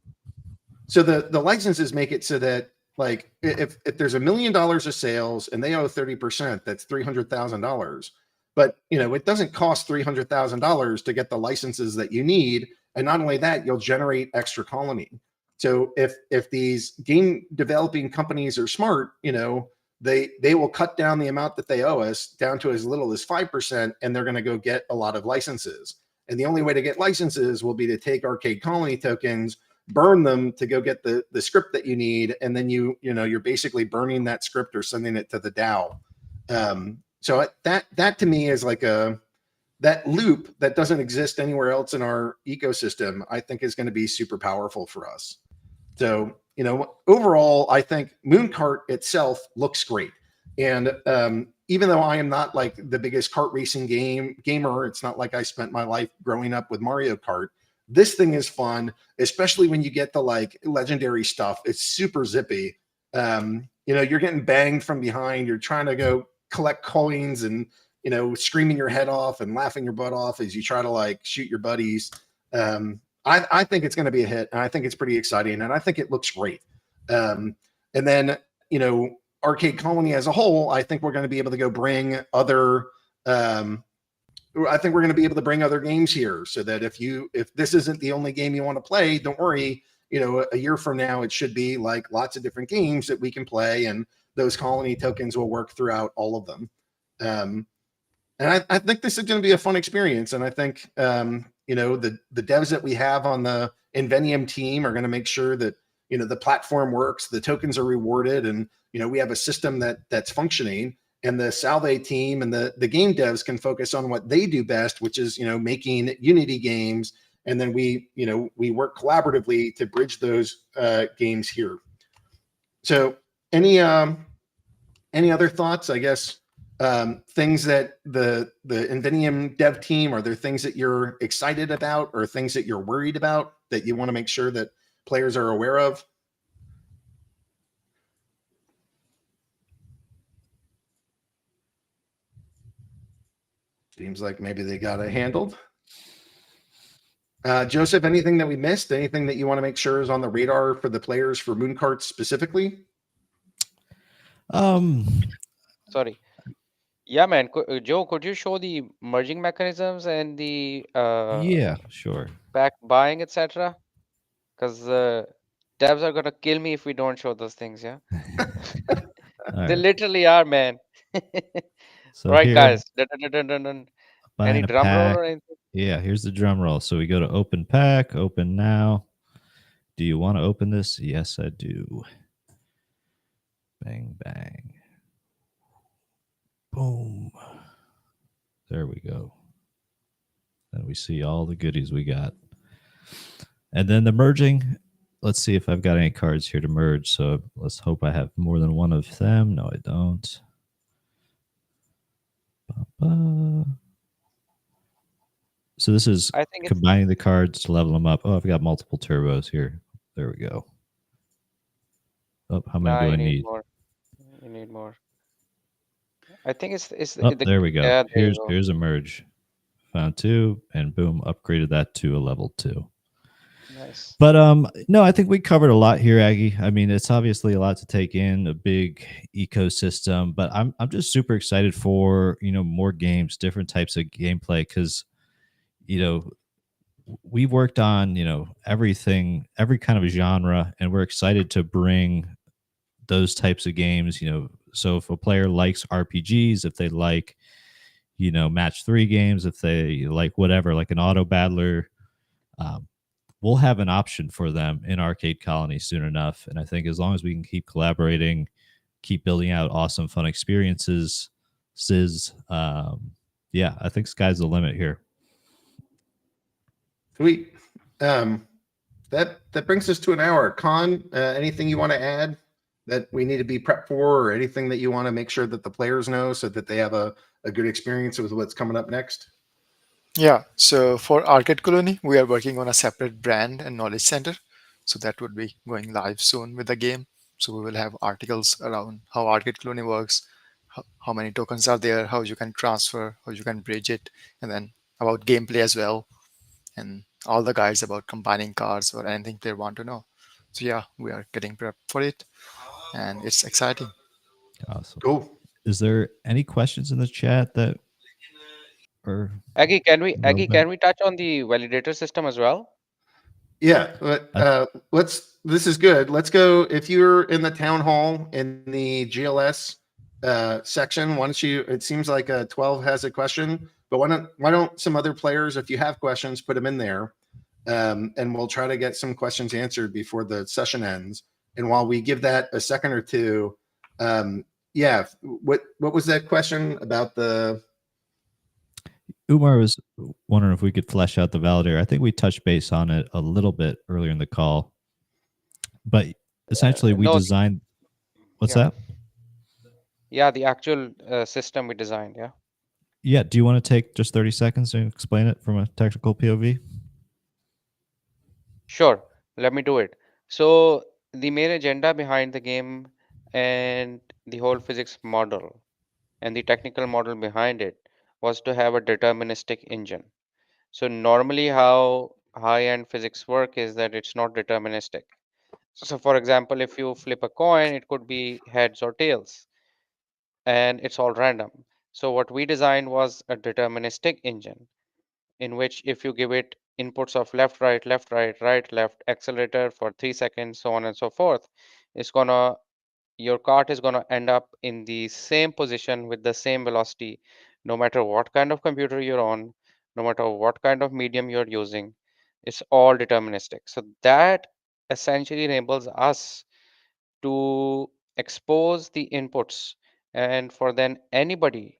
the licenses make it so that, like, if there's $1 million of sales and they owe 30%, that's $300,000. But it doesn't cost $300,000 to get the licenses that you need, and not only that, you'll generate extra colony. So if these game developing companies are smart, they will cut down the amount that they owe us down to as little as 5%, and they're going to go get a lot of licenses. And the only way to get licenses will be to take Arcade Colony tokens, burn them to go get the script that you need, and then you're basically burning that script or sending it to the DAO. So that to me is like that loop that doesn't exist anywhere else in our ecosystem. I think is going to be super powerful for us. So overall, I think Mooncart itself looks great, and even though I am not like the biggest kart racing gamer, it's not like I spent my life growing up with Mario Kart. This thing is fun, especially when you get the like legendary stuff. It's super zippy. You're getting banged from behind. You're trying to go collect coins and, screaming your head off and laughing your butt off as you try to like shoot your buddies. I think it's going to be a hit, and I think it's pretty exciting, and I think it looks great. And then, Arcade Colony as a whole, I think we're going to be able to go bring other I think we're going to be able to bring other games here, so that if this isn't the only game you want to play, don't worry. A year from now, it should be like lots of different games that we can play, and those colony tokens will work throughout all of them. And I think this is going to be a fun experience. And I think, the devs that we have on the Invennium team are going to make sure that, the platform works, the tokens are rewarded, and, we have a system that's functioning. And the Salve team and the game devs can focus on what they do best, which is, making Unity games. And then we work collaboratively to bridge those games here. So any other thoughts, I guess, things that the Invennium dev team, are there things that you're excited about or things that you're worried about that you want to make sure that players are aware of? Seems like maybe they got it handled. Joseph, anything that we missed? Anything that you want to make sure is on the radar for the players for Mooncart specifically? Sorry. Yeah, man. Joe, could you show the merging mechanisms and the Yeah, sure. back buying, etc.? Because devs are gonna kill me if we don't show those things. Yeah, All they right. literally are, man. So Right, here, guys. Dun, dun, dun, dun, dun. Any buying a drum roll pack. or anything? Yeah, here's the drum roll. So we go to open pack, open now. Do you want to open this? Yes, I do. Bang, bang. Boom. There we go. And we see all the goodies we got. And then the merging. Let's see if I've got any cards here to merge. So let's hope I have more than one of them. No, I don't. So this is I think it's combining the cards to level them up. Oh, I've got multiple turbos here. There we go. Oh, how many nah, do I you need need? more. You need more. I think it's Oh, the there we go. yeah, there you go. Here's a merge. Found 2 and boom, upgraded that to a level 2. Nice. But no, I think we covered a lot here, Aggie. I mean, it's obviously a lot to take in, a big ecosystem, but I'm just super excited for, more games, different types of gameplay cuz we've worked on, everything, every kind of genre, and we're excited to bring those types of games, so if a player likes RPGs, if they like, match 3 games, if they like whatever, like an auto battler, um, we'll have an option for them in Arcade Colony soon enough. And I think as long as we can keep collaborating, keep building out awesome, fun experiences, yeah, I think sky's the limit here. Sweet. That brings us to an hour. Con, anything you want to add that we need to be prepped for, or anything that you want to make sure that the players know so that they have a good experience with what's coming up next? Yeah, so for Arcade Colony, we are working on a separate brand and knowledge center. So that would be going live soon with the game. So we will have articles around how Arcade Colony works, how many tokens are there, how you can transfer, how you can bridge it, and then about gameplay as well, and all the guides about combining cards or anything they want to know. So yeah, we are getting prepped for it, and it's exciting. Awesome. Cool. Is there any questions in the chat that are Aggie, can we relevant? touch on the validator system as well? Yeah, but this is good. Let's go. If you're in the town hall in the GLS section, why don't you, it seems like 12 has a question, but why don't some other players, if you have questions, put them in there, and we'll try to get some questions answered before the session ends. And while we give that a second or two, yeah, what was that question about the? Umar was wondering if we could flesh out the validator. I think we touched base on it a little bit earlier in the call, but essentially we No, designed. What's yeah, that? yeah, the actual system we designed. Yeah. Yeah. Do you want to take just 30 seconds to explain it from a technical POV? Sure, let me do it. So the main agenda behind the game and the whole physics model and the technical model behind it was to have a deterministic engine. So normally how high-end physics work is that it's not deterministic. So for example, if you flip a coin, it could be heads or tails, and it's all random. So what we designed was a deterministic engine in which if you give it inputs of left, right, left, right, right, left, accelerator for 3 seconds, so on and so forth, it's gonna your cart is gonna end up in the same position with the same velocity, no matter what kind of computer you're on, no matter what kind of medium you're using. It's all deterministic. So that essentially enables us to expose the inputs and for then anybody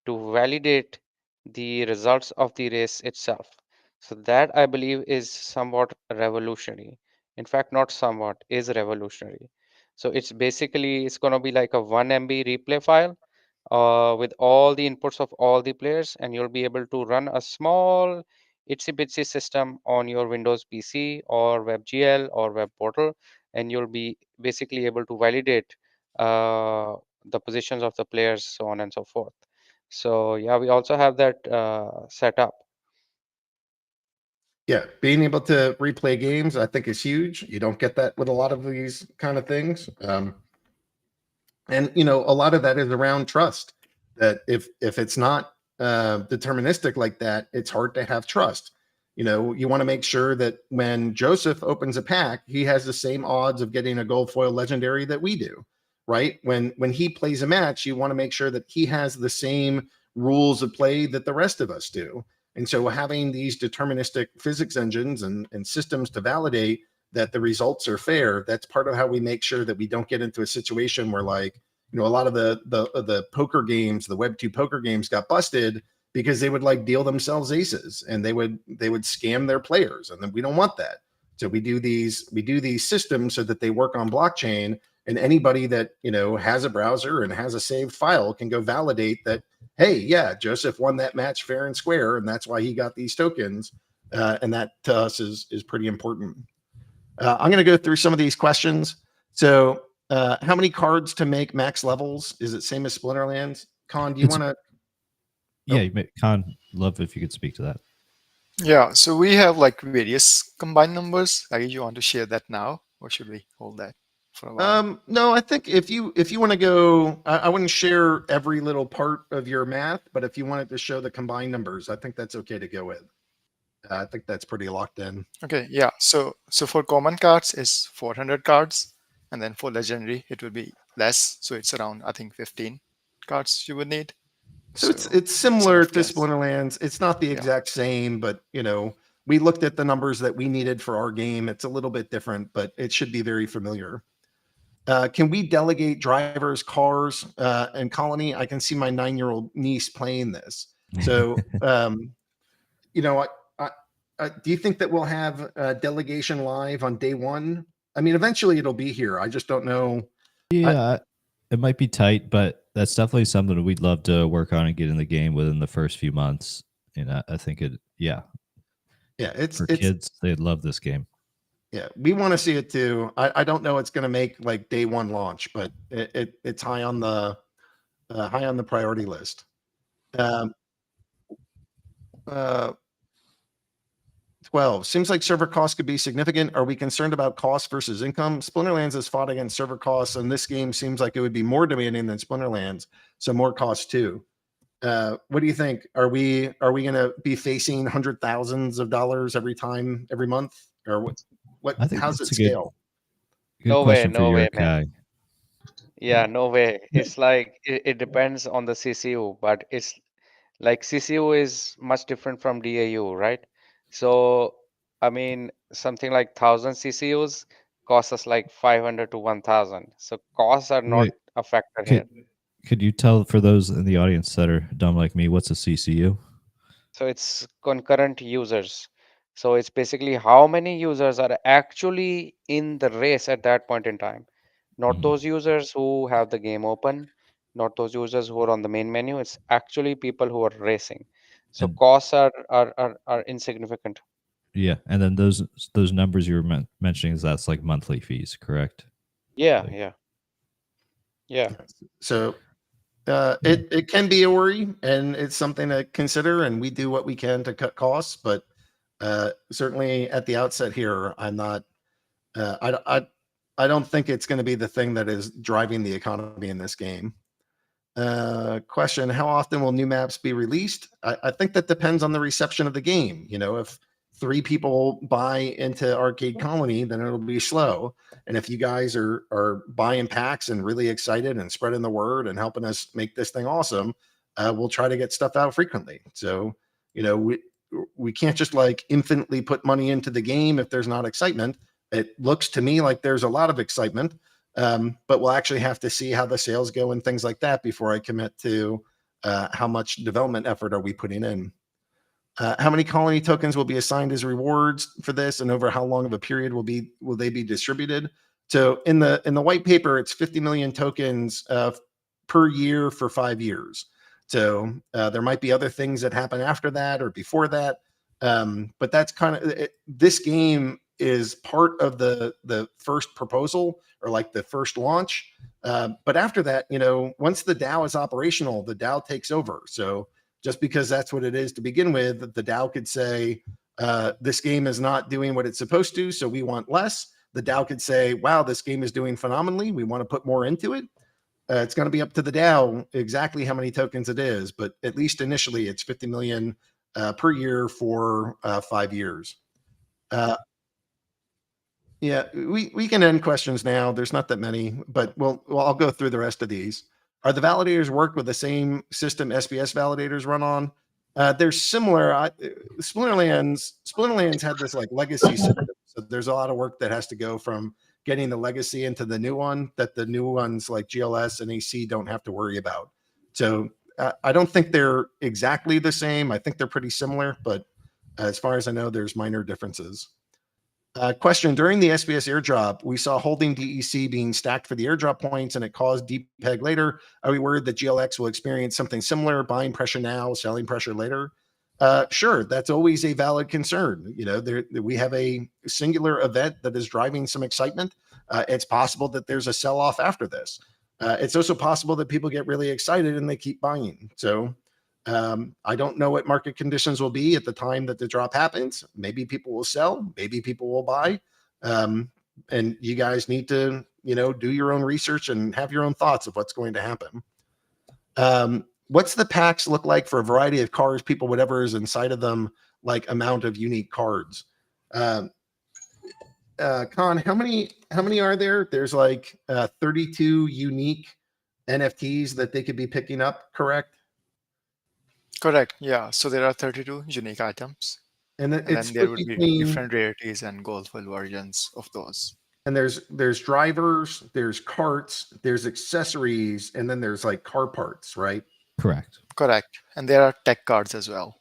to validate the results of the race itself. So that I believe is somewhat revolutionary. In fact, not somewhat, is revolutionary. So it's basically it's going to be like a 1 MB replay file with all the inputs of all the players, and you'll be able to run a small itsy bitsy system on your Windows PC or WebGL or web portal, and you'll be basically able to validate the positions of the players, so on and so forth. So yeah, we also have that set up. Yeah, being able to replay games, I think, is huge. You don't get that with a lot of these kind of things. And a lot of that is around trust. That if it's not deterministic like that, it's hard to have trust. You want to make sure that when Joseph opens a pack, he has the same odds of getting a gold foil legendary that we do, right? When he plays a match, you want to make sure that he has the same rules of play that the rest of us do. And so having these deterministic physics engines and systems to validate that the results are fair. That's part of how we make sure that we don't get into a situation where, like, you know, a lot of the poker games, the Web2 poker games got busted because they would like deal themselves aces and they would scam their players, and then we don't want that. So we do these systems so that they work on blockchain, and anybody that, you know, has a browser and has a saved file can go validate that, hey, yeah, Joseph won that match fair and square, and that's why he got these tokens. And that to us is pretty important. I'm going to go through some of these questions. So how many cards to make max levels? Is it same as Splinterlands? Con, do you want to? Yeah, Con, love if you could speak to that. Yeah, so we have like various combined numbers. Like, you want to share that now, or should we hold that for a while? No, I think if you want to go, I wouldn't share every little part of your math, but if you wanted to show the combined numbers, I think that's okay to go with. I think that's pretty locked in. Okay, yeah. So for common cards is 400 cards, and then for legendary it will be less. So it's around, I think, 15 cards you would need. So it's similar rough to guess. Splinterlands. It's not the exact same, but, you know, we looked at the numbers that we needed for our game. It's a little bit different, but it should be very familiar. Can we delegate drivers, cars, and Colony? I can see my 9-year-old niece playing this. So, you know, do you think that we'll have delegation live on day one? I mean, eventually it'll be here. I just don't know. Yeah, it might be tight, but that's definitely something that we'd love to work on and get in the game within the first few months. And I think it's for kids, they'd love this game. Yeah, we want to see it too. I don't know it's going to make like day one launch, but it's high on the priority list. 12 seems like server costs could be significant. Are we concerned about cost versus income? Splinterlands has fought against server costs, and this game seems like it would be more demanding than Splinterlands, so more cost too. What do you think? Are we going to be facing hundred thousands of dollars every month, or what? I think How's it that's a scale? good No way, question for no your way, man. guy. Yeah, no way. It's like it depends on the CCU, but it's like CCU is much different from DAU, right? So, I mean, something like 1,000 CCUs cost us like 500 to 1,000. So costs are not Wait, a factor here. could you tell for those in the audience that are dumb like me, what's a CCU? So it's concurrent users. So it's basically how many users are actually in the race at that point in time. Not those users who have the game open, not those users who are on the main menu. It's actually people who are racing. So And- costs are insignificant. Yeah, and then those numbers you were mentioning, is that's like monthly fees, correct? Yeah, Like- yeah. So it can be a worry, and it's something to consider, and we do what we can to cut costs, but certainly at the outset here, I'm not I don't think it's going to be the thing that is driving the economy in this game. Question: how often will new maps be released? I think that depends on the reception of the game. You know, if 3 people buy into Arcade Colony, then it'll be slow. And if you guys are buying packs and really excited and spreading the word and helping us make this thing awesome, we'll try to get stuff out frequently. So, you know, we can't just like infinitely put money into the game if there's not excitement. It looks to me like there's a lot of excitement. But we'll actually have to see how the sales go and things like that before I commit to how much development effort are we putting in. How many colony tokens will be assigned as rewards for this, and over how long of a period will they be distributed? So in the white paper, it's 50 million tokens per year for 5 years. So there might be other things that happen after that or before that, but that's kind of it. This game is part of the first proposal, or like the first launch. But after that, you know, once the DAO is operational, the DAO takes over. So just because that's what it is to begin with, the DAO could say, this game is not doing what it's supposed to, so we want less. The DAO could say, wow, this game is doing phenomenally, we want to put more into it. It's going to be up to the DAO exactly how many tokens it is, but at least initially it's 50 million per year for 5 years. Yeah, we can end questions now. There's not that many, but I'll go through the rest of these. Are the validators worked with the same system SPS validators run on? They're similar. Splinterlands had this like legacy system. So there's a lot of work that has to go from getting the legacy into the new one that the new ones like GLS and AC don't have to worry about. So I don't think they're exactly the same. I think they're pretty similar, but as far as I know, there's minor differences. Question, during the SBS airdrop, we saw holding DEC being stacked for the airdrop points and it caused DPEG later. Are we worried that GLX will experience something similar, buying pressure now, selling pressure later? Sure, that's always a valid concern. You know, we have a singular event that is driving some excitement. It's possible that there's a sell-off after this. It's also possible that people get really excited and they keep buying. So I don't know what market conditions will be at the time that the drop happens. Maybe people will sell, maybe people will buy. And you guys need to, you know, do your own research and have your own thoughts of what's going to happen. What's the packs look like for a variety of cars, people, whatever is inside of them, like amount of unique cards? Con, how many are there? There's like 32 unique NFTs that they could be picking up, correct? Correct. Yeah. So there are 32 unique items, And then and it's then there split would be between, different rarities and gold foil versions of those. and there's drivers, there's carts, there's accessories, and then there's like car parts, right? Correct. Correct. And there are tech cards as well.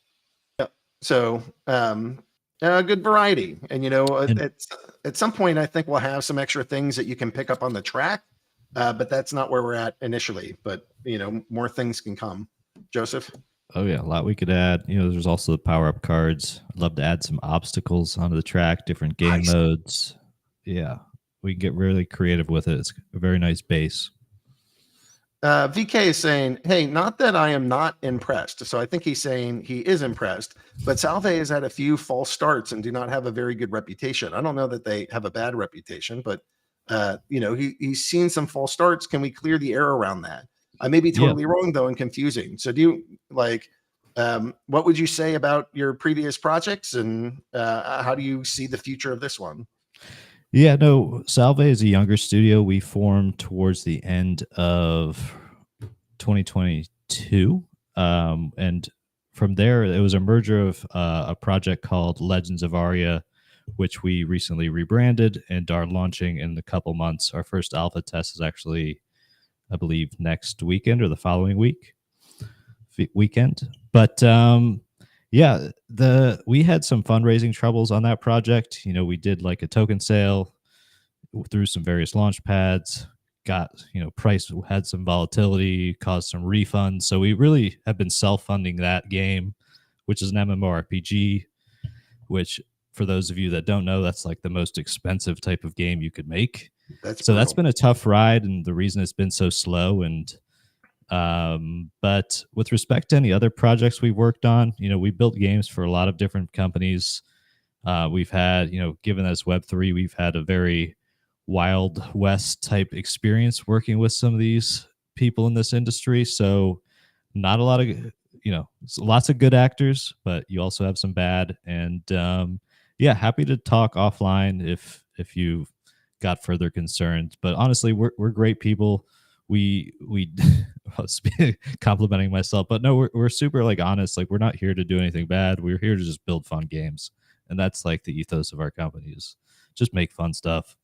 So a good variety. And you know, And- at some point, I think we'll have some extra things that you can pick up on the track, but that's not where we're at initially. But you know, more things can come. Joseph. Oh yeah, a lot we could add. You know, there's also the power-up cards. I'd love to add some obstacles onto the track, different game Nice. modes. Yeah, we can get really creative with it. It's a very nice base. VK is saying, hey, not that I am not impressed. So I think he's saying he is impressed, but Salve has had a few false starts and do not have a very good reputation. I don't know that they have a bad reputation, but you know, he's seen some false starts. Can we clear the air around that? I may be totally wrong though and confusing. So do you like what would you say about your previous projects and how do you see the future of this one? Yeah, no, Salve is a younger studio. We formed towards the end of 2022. And from there, it was a merger of a project called Legends of Aria, which we recently rebranded and are launching in a couple months. Our first alpha test is actually, I believe, next weekend or the following weekend. But yeah, we had some fundraising troubles on that project. You know, we did like a token sale through some various launch pads, got, you know, price had some volatility, caused some refunds. So we really have been self-funding that game, which is an MMORPG, which for those of you that don't know, that's like the most expensive type of game you could make. That's been a tough ride, and the reason it's been so slow. And but with respect to any other projects we've worked on, you know, we built games for a lot of different companies. We've had, you know, given as Web3, we've had a very Wild West type experience working with some of these people in this industry. So not a lot of, you know, lots of good actors, but you also have some bad. And yeah, happy to talk offline if you've got further concerns. But honestly, we're great people. We I was complimenting myself, but no, we're super like honest. Like we're not here to do anything bad. We're here to just build fun games, and that's like the ethos of our company is just make fun stuff.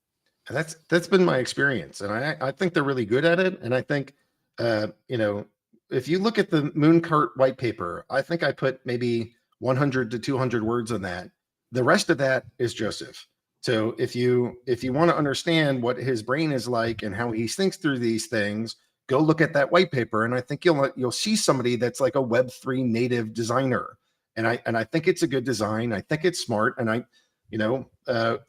That's been my experience, and I think they're really good at it. And I think you know, if you look at the Mooncart white paper, I think I put maybe 100 to 200 words on that. The rest of that is Joseph. So if you want to understand what his brain is like and how he thinks through these things, go look at that white paper, and I think you'll see somebody that's like a Web3 native designer. And I think it's a good design. I think it's smart, and you know,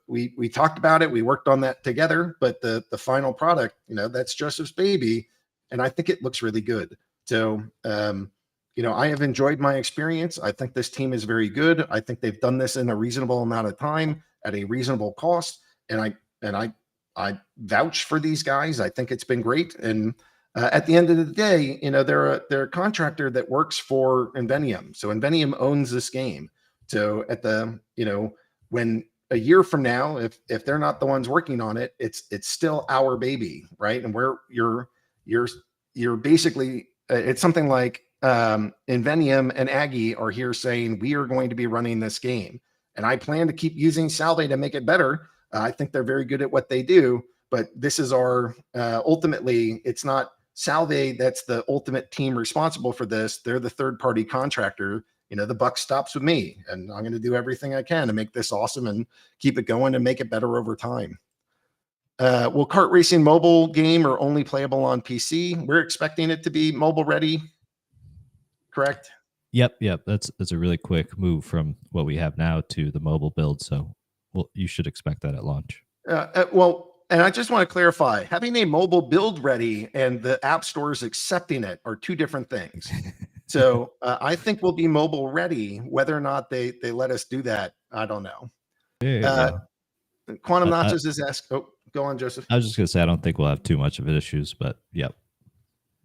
we talked about it. We worked on that together, but the final product, you know, that's Joseph's baby, and I think it looks really good. So you know, I have enjoyed my experience. I think this team is very good. I think they've done this in a reasonable amount of time at a reasonable cost, and I vouch for these guys. I think it's been great. And at the end of the day, you know, they're a contractor that works for Invennium. So Invennium owns this game. So at the, you know, when a year from now, if they're not the ones working on it, it's still our baby, right? And you're basically it's something like Invennium and Aggie are here saying we are going to be running this game. And I plan to keep using Salve to make it better. I think they're very good at what they do, but this is our ultimately, it's not Salve that's the ultimate team responsible for this. They're the third-party contractor. The buck stops with me, and I'm going to do everything I can to make this awesome and keep it going and make it better over time. Will Kart Racing mobile game or only playable on PC? We're expecting it to be mobile ready, correct? Yep. That's a really quick move from what we have now to the mobile build. So, you should expect that at launch. Well, and I just want to clarify, having a mobile build ready and the app stores accepting it are two different things. So I think we'll be mobile ready. Whether or not they let us do that, I don't know. Quantum Notches is asked. Oh, go on, Joseph. I was just going to say, I don't think we'll have too much of issues, but yep.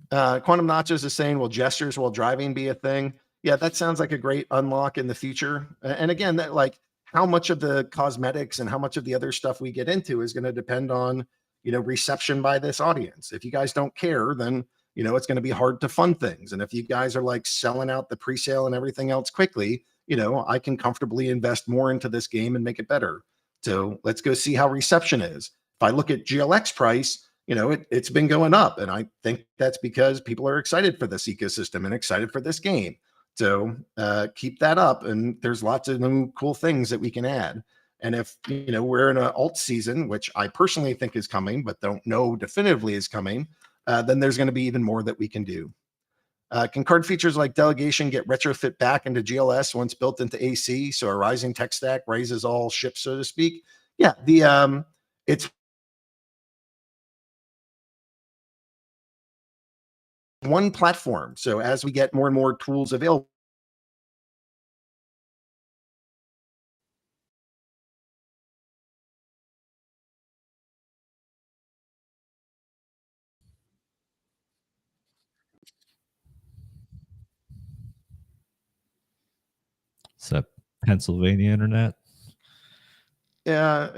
Quantum Notches is saying, will gestures while driving be a thing? Yeah, that sounds like a great unlock in the future. And again, that like how much of the cosmetics and how much of the other stuff we get into is going to depend on, reception by this audience. If you guys don't care, then, it's going to be hard to fund things. And if you guys are like selling out the pre-sale and everything else quickly, I can comfortably invest more into this game and make it better. So let's go see how reception is. If I look at GLX price, it's been going up. And I think that's because people are excited for this ecosystem and excited for this game. So keep that up. And there's lots of new cool things that we can add. And if, we're in an alt season, which I personally think is coming, but don't know definitively is coming, then there's going to be even more that we can do. Can card features like delegation get retrofit back into GLS once built into AC? So a rising tech stack raises all ships, so to speak. Yeah, it's one platform. So as we get more and more tools available, Is that Pennsylvania internet? yeah.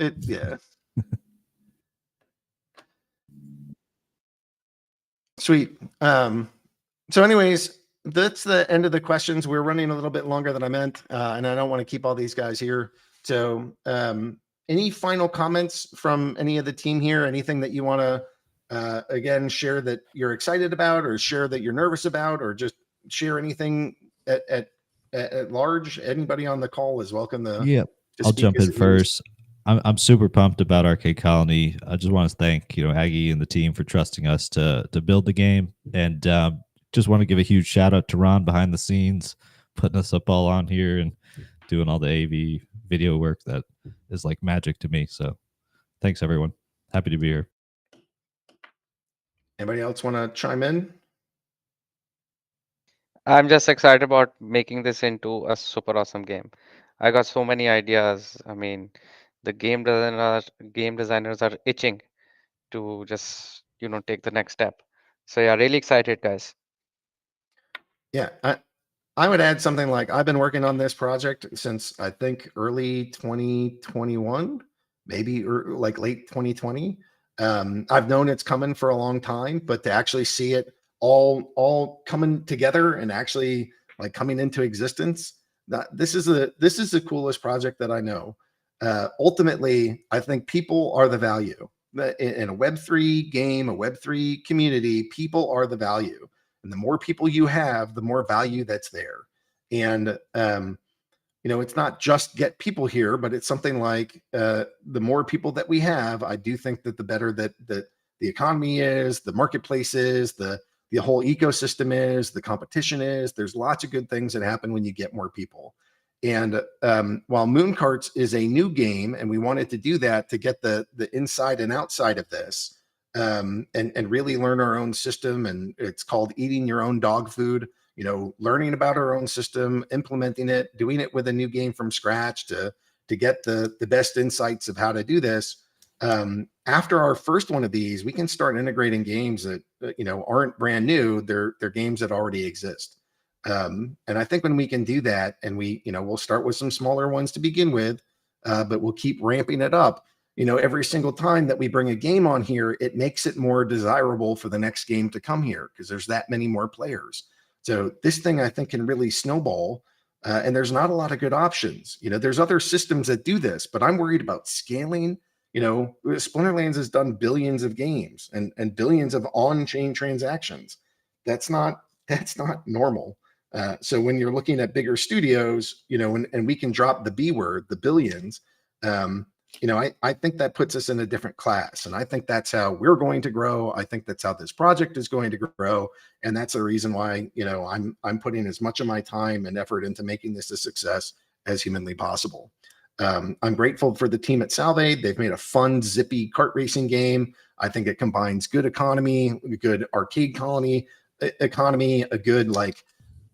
Sweet. So anyways, that's the end of the questions. We're running a little bit longer than I meant, and I don't want to keep all these guys here. So any final comments from any of the team here? Anything that you want to, again, share that you're excited about, or share that you're nervous about, or just share anything at large? Anybody on the call is welcome to. Yep. I'll jump in first. I'm super pumped about Arcade Colony. I just want to thank Aggie and the team for trusting us to build the game, and just want to give a huge shout out to Ron behind the scenes, putting us up all on here and doing all the AV video work that is like magic to me. So thanks everyone. Happy to be here. Anybody else want to chime in? I'm just excited about making this into a super awesome game. I got so many ideas. I mean, the game designers are itching to just take the next step. So yeah, really excited, guys. Yeah, I would add something like I've been working on this project since I think early 2021, maybe like late 2020. I've known it's coming for a long time, but to actually see it all coming together and actually like coming into existence, this is the coolest project that I know. Ultimately, I think people are the value. In a Web3 game, a Web3 community, people are the value. And the more people you have, the more value that's there. And, it's not just get people here, but it's something like the more people that we have, I do think that the better that the economy is, the marketplace is, the whole ecosystem is, the competition is. There's lots of good things that happen when you get more people. And while Moon Karts is a new game, and we wanted to do that to get the inside and outside of this, and really learn our own system, and it's called eating your own dog food, learning about our own system, implementing it, doing it with a new game from scratch to get the best insights of how to do this. After our first one of these, we can start integrating games that aren't brand new. They're games that already exist. And I think when we can do that, and we'll start with some smaller ones to begin with, but we'll keep ramping it up. Every single time that we bring a game on here, it makes it more desirable for the next game to come here because there's that many more players. So this thing, I think, can really snowball And there's not a lot of good options. There's other systems that do this, but I'm worried about scaling. Splinterlands has done billions of games and billions of on-chain transactions. That's not normal. So when you're looking at bigger studios, and we can drop the B word, the billions, I think that puts us in a different class. And I think that's how we're going to grow. I think that's how this project is going to grow. And that's the reason why, I'm putting as much of my time and effort into making this a success as humanly possible. I'm grateful for the team at Salve. They've made a fun, zippy kart racing game. I think it combines good economy, good arcade colony economy, a good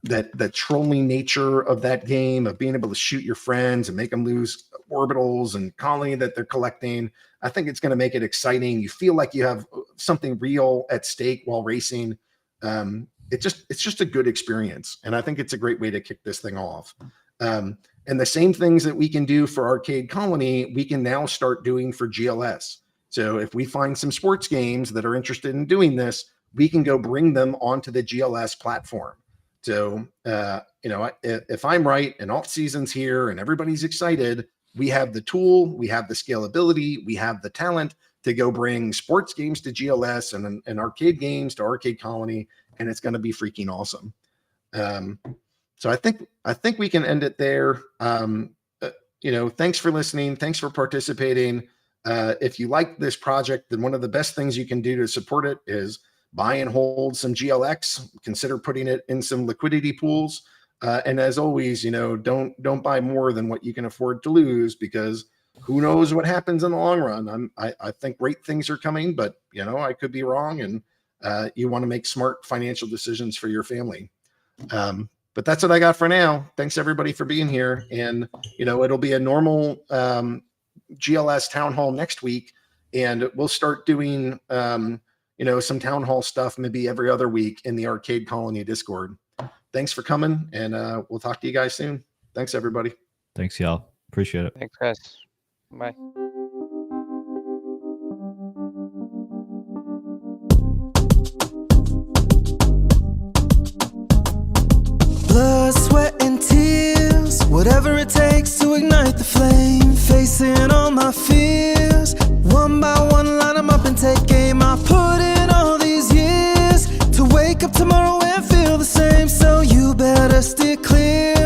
the trolling nature of that game, of being able to shoot your friends and make them lose orbitals and colony that they're collecting. I think it's going to make it exciting. You feel like you have something real at stake while racing. It's just a good experience. And I think it's a great way to kick this thing off. And the same things that we can do for Arcade Colony, we can now start doing for GLS. So if we find some sports games that are interested in doing this, we can go bring them onto the GLS platform. So, if I'm right and alt season's here and everybody's excited, we have the tool, we have the scalability, we have the talent to go bring sports games to GLS and arcade games to Arcade Colony, and it's going to be freaking awesome. So I think we can end it there. Thanks for listening. Thanks for participating. If you like this project, then one of the best things you can do to support it is buy and hold some GLX. Consider putting it in some liquidity pools. And as always, don't buy more than what you can afford to lose, because who knows what happens in the long run. I think great things are coming, but I could be wrong. And you want to make smart financial decisions for your family. But that's what I got for now. Thanks everybody for being here. And, it'll be a normal GLS town hall next week. And we'll start doing, some town hall stuff, maybe every other week in the Arcade Colony Discord. Thanks for coming. And we'll talk to you guys soon. Thanks, everybody. Thanks, y'all. Appreciate it. Thanks, guys. Bye. Blood, sweat, and tears, whatever it takes to ignite the flame. Facing all my fears, one by one, line them up and take aim. I put in all these years to wake up tomorrow and feel the same. So you better steer clear